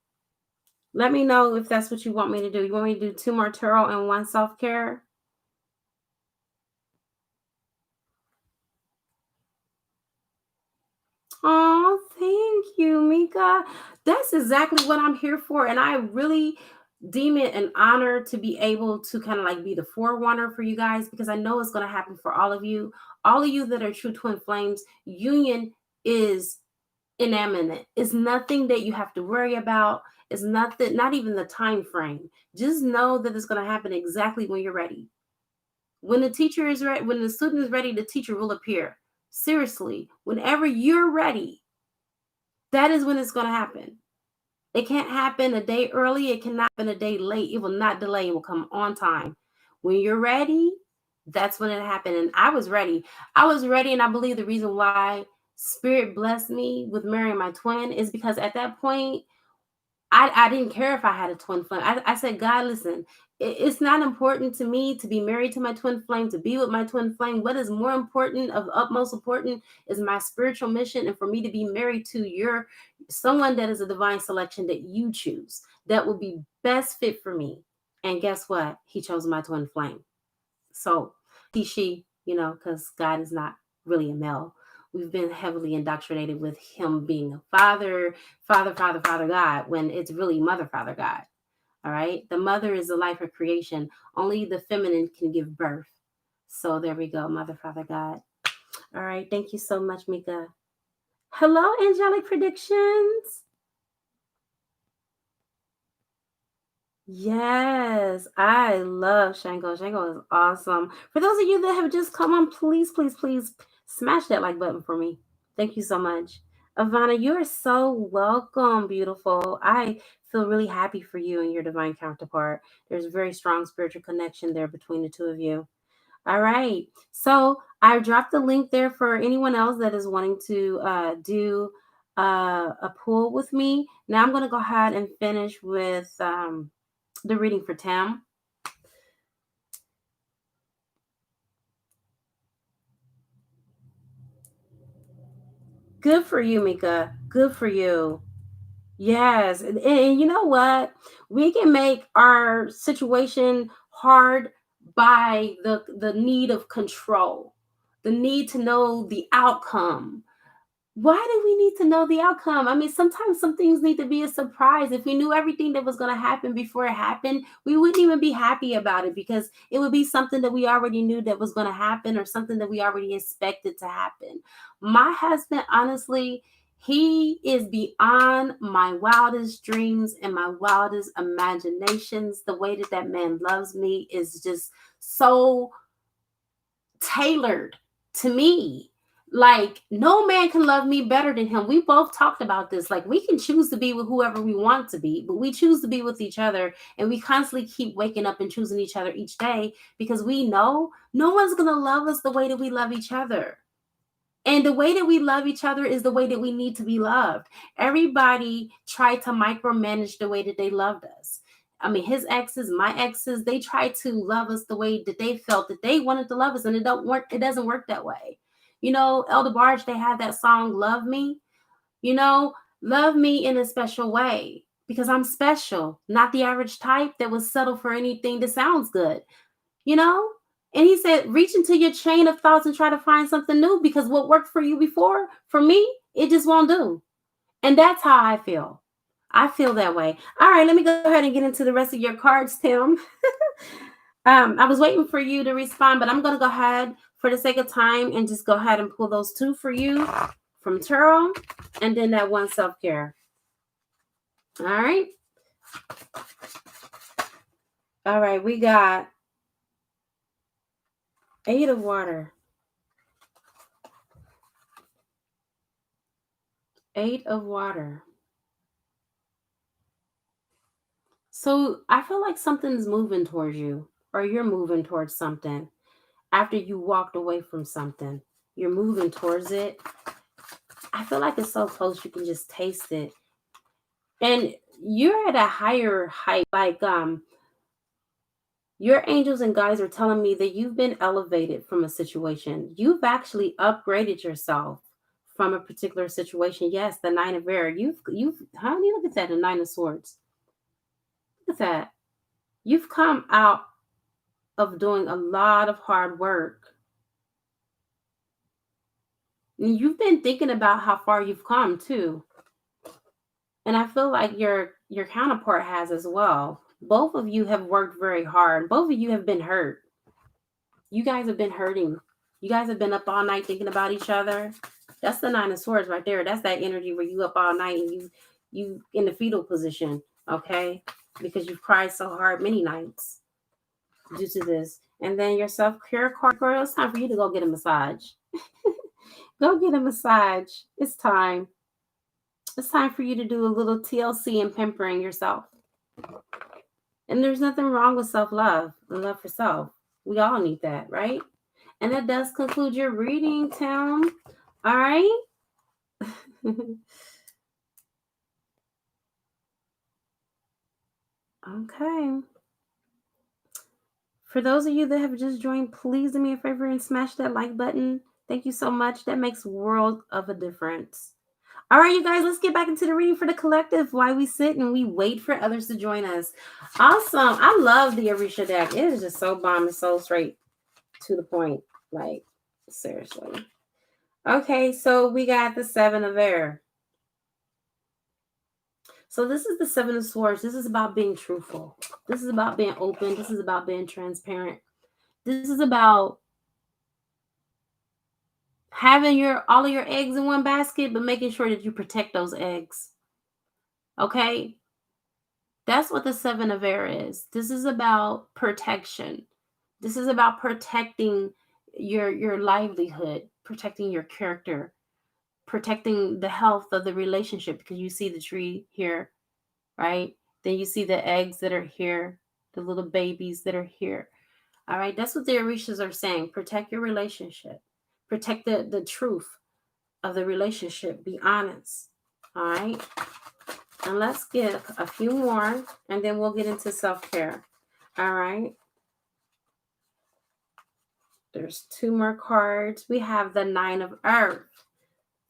Let me know if that's what you want me to do. You want me to do two more tarot and one self-care? Oh, thank you, Mika. That's exactly what I'm here for. And I really deem it an honor to be able to kind of like be the forerunner for you guys because I know it's going to happen for all of you. All of you that are true twin flames, union is inanimate. It's nothing that you have to worry about. It's nothing, not even the time frame. Just know that it's going to happen exactly when you're ready. When the teacher is ready, when the student is ready, the teacher will appear. Seriously, whenever you're ready, that is when it's going to happen. It can't happen a day early. It cannot happen a day late. It will not delay. It will come on time. When you're ready, that's when it happened. And I was ready. I was ready. And I believe the reason why Spirit blessed me with marrying my twin is because at that point, I didn't care if I had a twin flame. I said, God, listen, it's not important to me to be married to my twin flame, to be with my twin flame. What is more important, of utmost important, is my spiritual mission and for me to be married to someone that is a divine selection that you choose that will be best fit for me. And guess what? He chose my twin flame. So she, because God is not really a male. We've been heavily indoctrinated with him being a father God, when it's really mother, father God. All right. The mother is the life of creation. Only the feminine can give birth. So there we go, mother, father God. All right. Thank you so much, Mika. Hello, angelic predictions. Yes, I love Shango. Shango is awesome. For those of you that have just come on, please, please, please smash that like button for me. Thank you so much. Ivana, you are so welcome, beautiful. I feel really happy for you and your divine counterpart. There's a very strong spiritual connection there between the two of you. All right. So I dropped the link there for anyone else that is wanting to do a pool with me. Now I'm going to go ahead and finish with the reading for Tam. Good for you, Mika. Good for you. Yes. And you know what? We can make our situation hard by the need of control, the need to know the outcome. Why do we need to know the outcome? I mean, sometimes some things need to be a surprise. If we knew everything that was going to happen before it happened, we wouldn't even be happy about it because it would be something that we already knew that was going to happen or something that we already expected to happen. My husband, honestly, he is beyond my wildest dreams and my wildest imaginations. The way that that man loves me is just so tailored to me. Like, no man can love me better than him. We both talked about this. Like, we can choose to be with whoever we want to be, but we choose to be with each other. And we constantly keep waking up and choosing each other each day because we know no one's going to love us the way that we love each other. And the way that we love each other is the way that we need to be loved. Everybody tried to micromanage the way that they loved us. I mean, his exes, my exes, they try to love us the way that they felt that they wanted to love us, and it don't work. It doesn't work that way. Elder Barge, they have that song "Love Me." You know, love me in a special way because I'm special, not the average type that will settle for anything that sounds good. You know. And he said, reach into your chain of thoughts and try to find something new because what worked for you before, for me, it just won't do. And that's how I feel. I feel that way. All right, let me go ahead and get into the rest of your cards, Tim. I was waiting for you to respond, but I'm going to go ahead for the sake of time and just go ahead and pull those two for you from tarot and then that one self-care. All right. All right, we got 8 of water. 8 of water. So I feel like something's moving towards you, or you're moving towards something. After you walked away from something, you're moving towards it. I feel like it's so close you can just taste it. And you're at a higher height. Like your angels and guides are telling me that you've been elevated from a situation. You've actually upgraded yourself from a particular situation. Yes, the 9 of air. You've honey, look at that, the 9 of swords. Look at that. You've come out of doing a lot of hard work. And you've been thinking about how far you've come too. And I feel like your counterpart has as well. Both of you have worked very hard. Both of you have been hurt. You guys have been hurting. You guys have been up all night thinking about each other. That's the 9 of swords right there. That's that energy where you up all night and you in the fetal position, okay? Because you've cried so hard many nights due to this. And then your self-care card, girl, it's time for you to go get a massage. Go get a massage. It's time. It's time for you to do a little TLC and pampering yourself. And there's nothing wrong with self-love and love for self. We all need that, right? And that does conclude your reading, Tim. All right. Okay. For those of you that have just joined, please do me a favor and smash that like button. Thank you so much. That makes a world of a difference. All right, you guys, let's get back into the reading for the collective while we sit and we wait for others to join us. Awesome. I love the Orisha deck. It is just so bomb and so straight to the point. Like, seriously. Okay, so we got the 7 of air. So this is the 7 of swords. This is about being truthful. This is about being open. This is about being transparent. This is about having all of your eggs in one basket, but making sure that you protect those eggs. Okay? That's what the 7 of air is. This is about protection. This is about protecting your livelihood, protecting your character, protecting the health of the relationship, because you see the tree here, right? Then you see the eggs that are here, the little babies that are here. All right, that's what the Orishas are saying. Protect your relationship. Protect the truth of the relationship. Be honest. All right. And let's get a few more, and then we'll get into self-care. All right. There's 2 more cards. We have the 9 of earth.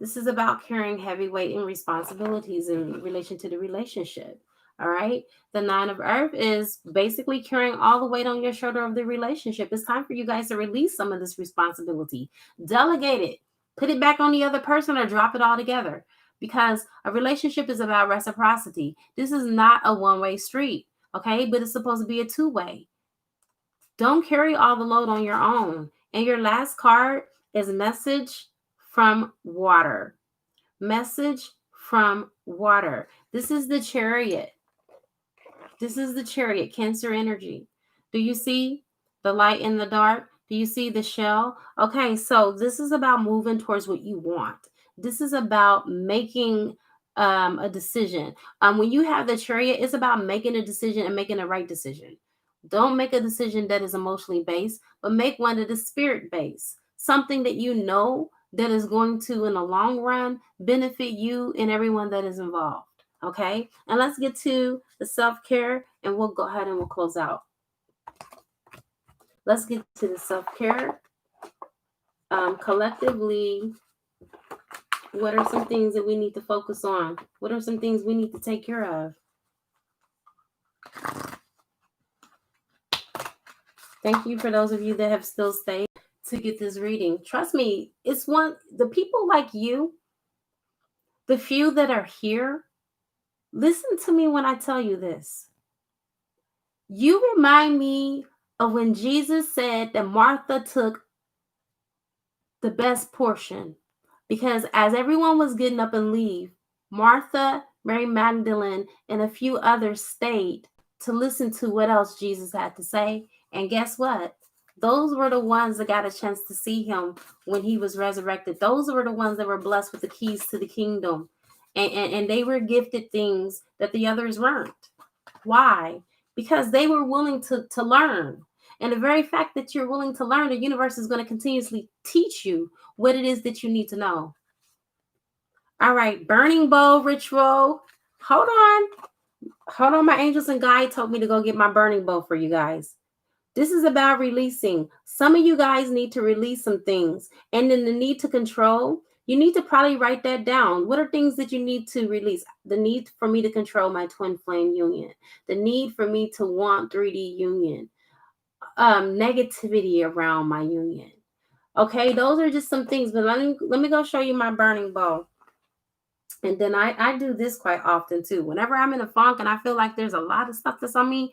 This is about carrying heavy weight and responsibilities in relation to the relationship. All right. The 9 of earth is basically carrying all the weight on your shoulder of the relationship. It's time for you guys to release some of this responsibility. Delegate it. Put it back on the other person or drop it all together. Because a relationship is about reciprocity. This is not a one-way street. Okay. But it's supposed to be a 2-way. Don't carry all the load on your own. And your last card is message from water. Message from water. This is the chariot. This is the chariot, Cancer energy. Do you see the light in the dark? Do you see the shell? Okay, so this is about moving towards what you want. This is about making a decision. When you have the chariot, it's about making a decision and making the right decision. Don't make a decision that is emotionally based, but make one that is spirit based. Something that you know that is going to, in the long run, benefit you and everyone that is involved. Okay, and let's get to the self-care and we'll go ahead and we'll close out. Let's get to the self-care. Collectively, what are some things that we need to focus on? What are some things we need to take care of? Thank you for those of you that have still stayed to get this reading. Trust me, it's the people like you, the few that are here, listen to me when I tell you this. You remind me of when Jesus said that Martha took the best portion, because as everyone was getting up and leave, Martha, Mary Magdalene, and a few others stayed to listen to what else Jesus had to say. And guess what? Those were the ones that got a chance to see him when he was resurrected. Those were the ones that were blessed with the keys to the kingdom. And they were gifted things that the others weren't. Why? Because they were willing to learn. And the very fact that you're willing to learn, the universe is going to continuously teach you what it is that you need to know. All right, burning bowl ritual. Hold on. My angels and guide told me to go get my burning bowl for you guys. This is about releasing. Some of you guys need to release some things. And then the need to control, you need to probably write that down. What are things that you need to release? The need for me to control my twin flame union. The need for me to want 3D union. Negativity around my union. Okay, those are just some things. But let me go show you my burning bowl. And then I do this quite often too. Whenever I'm in a funk and I feel like there's a lot of stuff that's on me,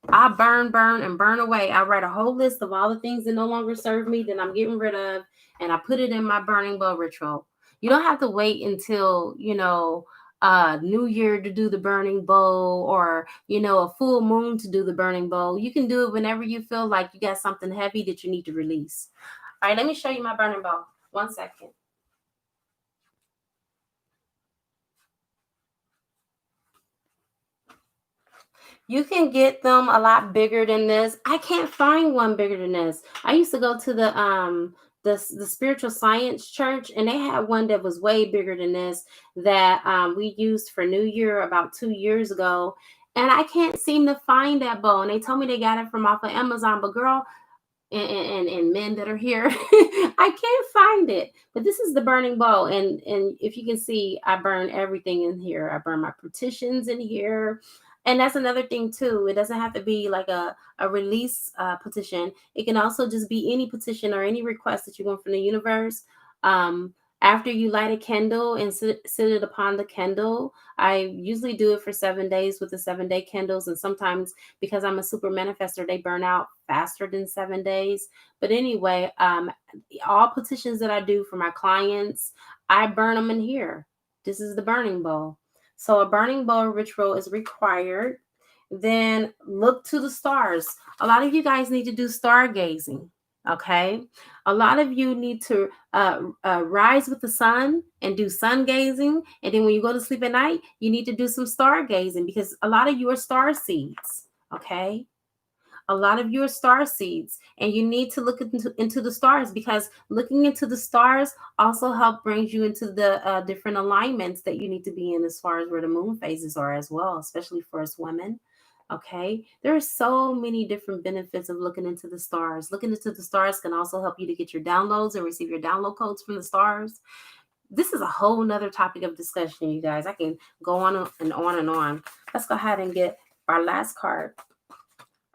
I burn and burn away. I write a whole list of all the things that no longer serve me that I'm getting rid of, and I put it in my burning bowl ritual. You don't have to wait until, New Year to do the burning bowl, or, a full moon to do the burning bowl. You can do it whenever you feel like you got something heavy that you need to release. All right, let me show you my burning bowl. 1 second. You can get them a lot bigger than this. I can't find one bigger than this. I used to go to the spiritual science church, and they had one that was way bigger than this that we used for New Year about 2 years ago. And I can't seem to find that bowl. And they told me they got it from off of Amazon. But girl, and men that are here, I can't find it. But this is the burning bowl. And if you can see, I burn everything in here. I burn my petitions in here. And that's another thing too. It doesn't have to be like a release petition. It can also just be any petition or any request that you want from the universe. After you light a candle and sit it upon the candle, I usually do it for 7 days with the 7-day candles. And sometimes, because I'm a super manifester, they burn out faster than 7 days. But anyway, all petitions that I do for my clients, I burn them in here. This is the burning bowl. So a burning bowl ritual is required. Then look to the stars. A lot of you guys need to do stargazing. Okay. A lot of you need to rise with the sun and do sun gazing. And then when you go to sleep at night, you need to do some stargazing, because a lot of you are star seeds. Okay. A lot of you are star seeds, and you need to look into the stars, because looking into the stars also help brings you into the different alignments that you need to be in, as far as where the moon phases are as well, especially for us women. Okay, there are so many different benefits of looking into the stars. Looking into the stars can also help you to get your downloads and receive your download codes from the stars. This is a whole nother topic of discussion, you guys. I can go on and on and on. Let's go ahead and get our last card.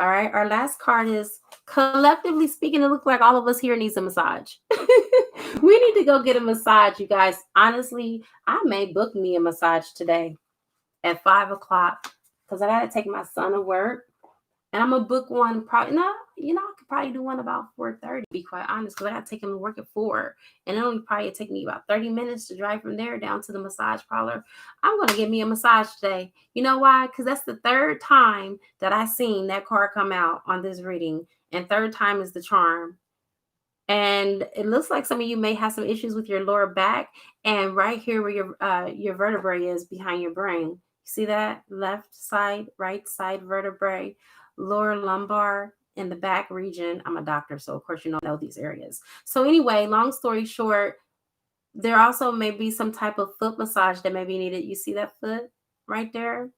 All right, our last card is, collectively speaking, it looks like all of us here needs a massage. We need to go get a massage, you guys. Honestly, I may book me a massage today at 5 o'clock, because I got to take my son to work. And I'm going to book one probably, I could probably do one about 4:30, to be quite honest, because I got to take him to work at 4. And it'll only probably take me about 30 minutes to drive from there down to the massage parlor. I'm going to get me a massage today. You know why? Because that's the third time that I seen that card come out on this reading. And third time is the charm. And it looks like some of you may have some issues with your lower back, and right here where your vertebrae is behind your brain. See that? Left side, right side vertebrae, lower lumbar, in the back region. I'm a doctor, so of course you know these areas. So anyway, long story short, there also may be some type of foot massage that may be needed. You see that foot right there?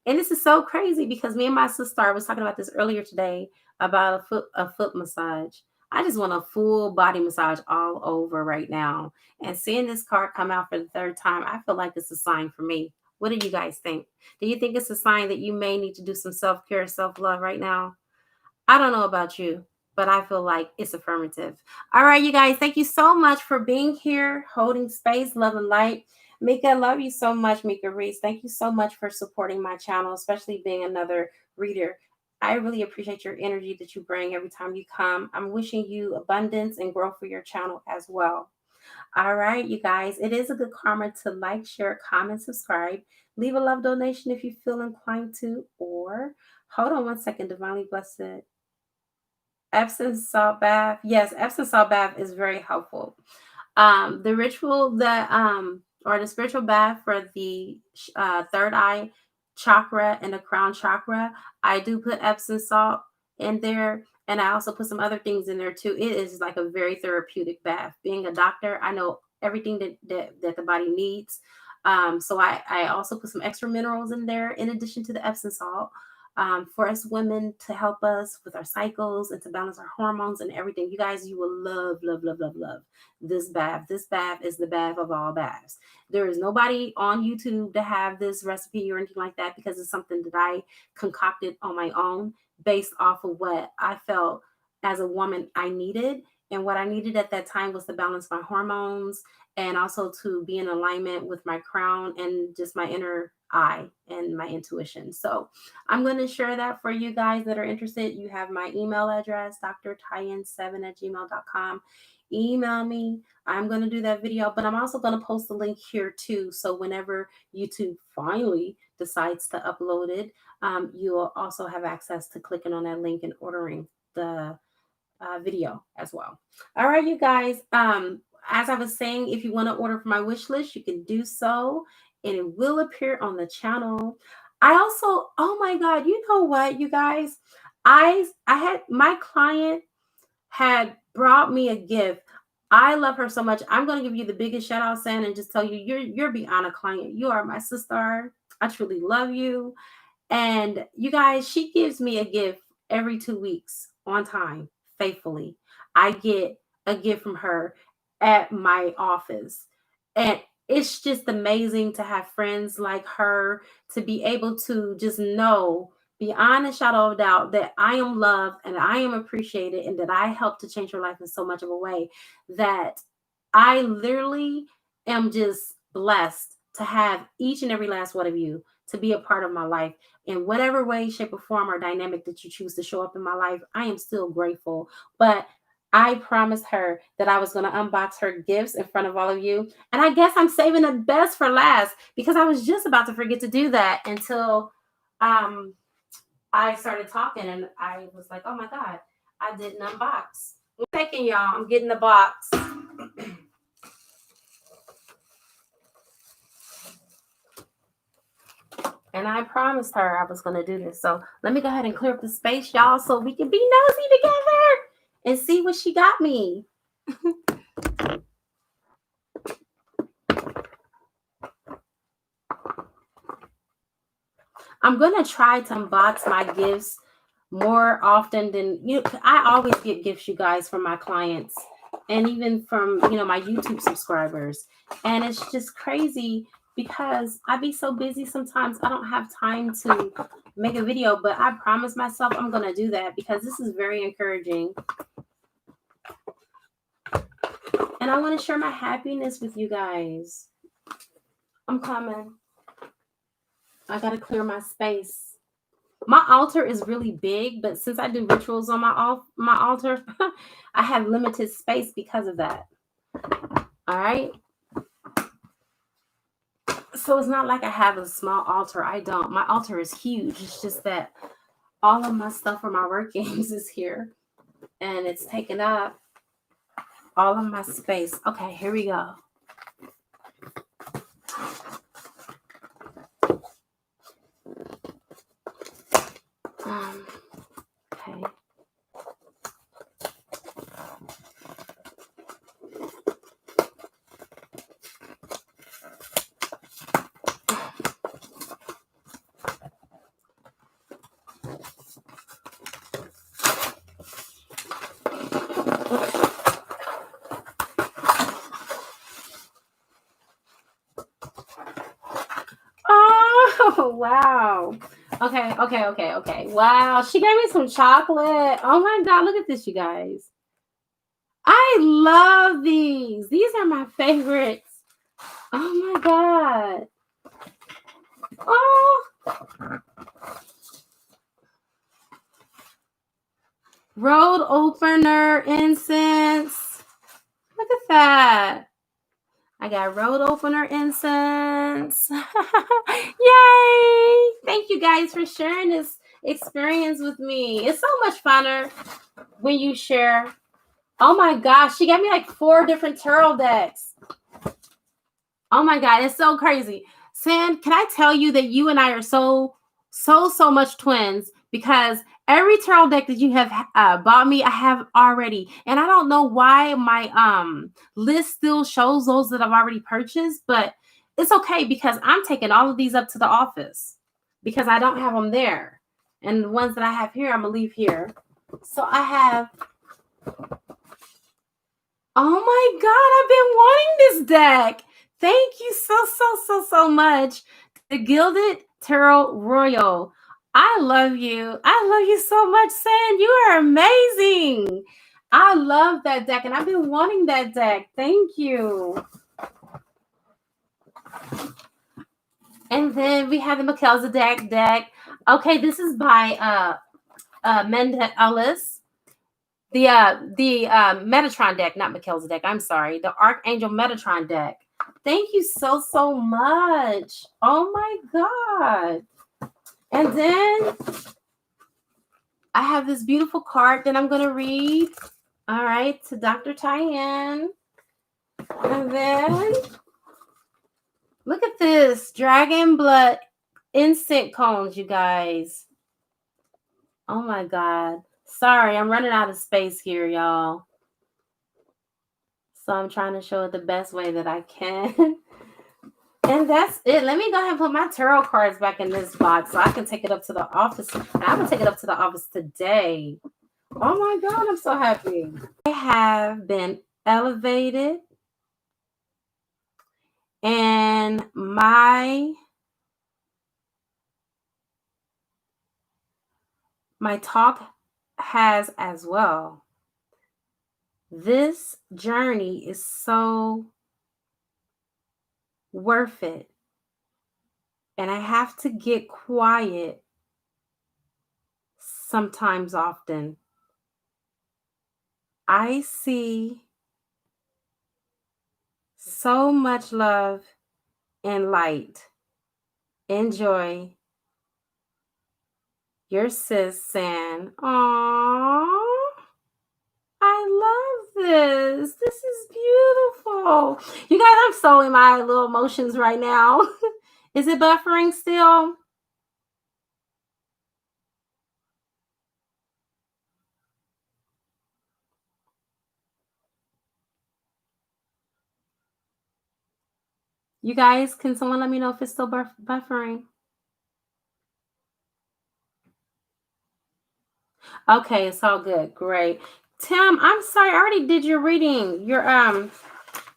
And this is so crazy because me and my sister, I was talking about this earlier today about a foot massage. I just want a full body massage all over right now. And seeing this card come out for the third time, I feel like it's a sign for me. What do you guys think? Do you think it's a sign that you may need to do some self-care, self-love right now? I don't know about you, but I feel like it's affirmative. All right, you guys, thank you so much for being here, holding space, love and light. Mika, I love you so much, Mika Reese. Thank you so much for supporting my channel, especially being another reader. I really appreciate your energy that you bring every time you come. I'm wishing you abundance and growth for your channel as well. All right, you guys, it is a good karma to like, share, comment, subscribe. Leave a love donation if you feel inclined to, or hold on one second, Divinely Blessed. Epsom salt bath. Yes, Epsom salt bath is very helpful. The ritual that or the spiritual bath for the third eye chakra and the crown chakra, I do put Epsom salt in there, and I also put some other things in there too. It is like a very therapeutic bath. Being a doctor, I know everything that the body needs. So I also put some extra minerals in there in addition to the Epsom salt, for us women to help us with our cycles and to balance our hormones and everything. You guys, you will love, love, love, love, love this bath. This bath is the bath of all baths. There is nobody on YouTube to have this recipe or anything like that, because it's something that I concocted on my own based off of what I felt as a woman I needed. And what I needed at that time was to balance my hormones and also to be in alignment with my crown and just my inner eye and my intuition. So I'm going to share that for you guys that are interested. You have my email address, drtyin7@gmail.com. Email me. I'm going to do that video, but I'm also going to post the link here too. So whenever YouTube finally decides to upload it, you'll also have access to clicking on that link and ordering the video as well. All right, you guys. As I was saying, if you want to order from my wish list, you can do so, and it will appear on the channel. I also, oh my God, you know what, you guys? I had my client had brought me a gift. I love her so much. I'm going to give you the biggest shout out, San, and just tell you, you're beyond a client. You are my sister. I truly love you. And you guys, she gives me a gift every 2 weeks on time, faithfully. I get a gift from her at my office. And it's just amazing to have friends like her, to be able to just know beyond a shadow of a doubt that I am loved and I am appreciated and that I helped to change her life in so much of a way that I literally am just blessed to have each and every last one of you to be a part of my life in whatever way, shape, or form or dynamic that you choose to show up in my life. I am still grateful. But I promised her that I was going to unbox her gifts in front of all of you. And I guess I'm saving the best for last, because I was just about to forget to do that until I started talking and I was like, oh my God, I didn't unbox. I'm taking y'all. I'm getting the box. And I promised her I was going to do this. So let me go ahead and clear up the space, y'all, so we can be nosy together and see what she got me. I'm going to try to unbox my gifts more often than I always get gifts, you guys, from my clients and even from my YouTube subscribers. And it's just crazy because I be so busy sometimes I don't have time to make a video, but I promise myself I'm going to do that because this is very encouraging. And I want to share my happiness with you guys. I'm coming. I got to clear my space. My altar is really big, but since I do rituals on my altar, I have limited space because of that. All right. So it's not like I have a small altar. I don't. My altar is huge. It's just that all of my stuff for my work games is here, and it's taking up all of my space. Okay, here we go. Okay. Wow. Okay. Wow. She gave me some chocolate. Oh my God. Look at this, you guys. I love these. These are my favorites. Oh my God. Oh. Road opener incense. Look at that. I got road opener incense. Yay! Thank you guys for sharing this experience with me. It's so much funner when you share. Oh my gosh, she got me like 4 different tarot decks. Oh my God, it's so crazy. San, can I tell you that you and I are so much twins, because every tarot deck that you have bought me, I have already. And I don't know why my list still shows those that I've already purchased, but it's okay because I'm taking all of these up to the office because I don't have them there. And the ones that I have here, I'm going to leave here. So I have, oh my God, I've been wanting this deck. Thank you so much. The Gilded Tarot Royal. I love you. I love you so much, San. You are amazing. I love that deck, and I've been wanting that deck. Thank you. And then we have the Melchizedek deck. Okay, this is by Mendel Ellis. The Metatron deck, not Melchizedek. I'm sorry. The Archangel Metatron deck. Thank you so much. Oh my God. And then I have this beautiful card that I'm going to read. All right, to Dr. Tyann. And then look at this. Dragon Blood Insect Cones, you guys. Oh my God. Sorry, I'm running out of space here, y'all. So I'm trying to show it the best way that I can. And that's it. Let me go ahead and put my tarot cards back in this box so I can take it up to the office. And I'm going to take it up to the office today. Oh my God, I'm so happy. I have been elevated, and my talk has as well. This journey is so worth it. And I have to get quiet sometimes often. I see so much love and light and joy. Your sis, San. Aww. I love this. This is beautiful. You guys, I'm so in my little emotions right now. Is it buffering still? You guys, can someone let me know if it's still buffering? Okay, it's all good. Great. Tim, I'm sorry. I already did your reading. Your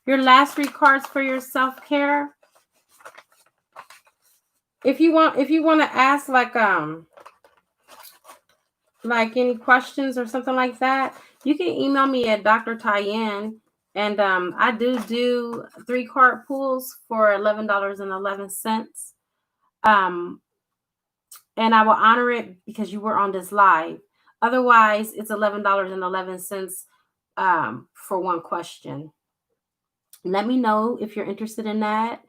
last 3 cards for your self-care. If you want to ask like any questions or something like that, you can email me at Dr. Tyann. And I do 3 card pulls for $11.11. And I will honor it because you were on this live. Otherwise, it's $11.11 for 1 question. Let me know if you're interested in that.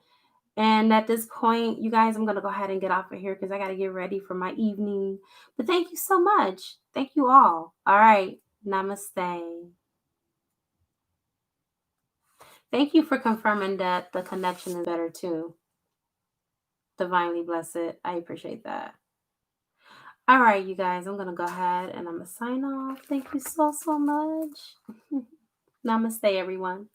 And at this point, you guys, I'm going to go ahead and get off of here because I got to get ready for my evening. But thank you so much. Thank you all. All right. Namaste. Thank you for confirming that the connection is better too. Divinely blessed. I appreciate that. All right, you guys, I'm going to go ahead and I'm going to sign off. Thank you so much. Namaste, everyone.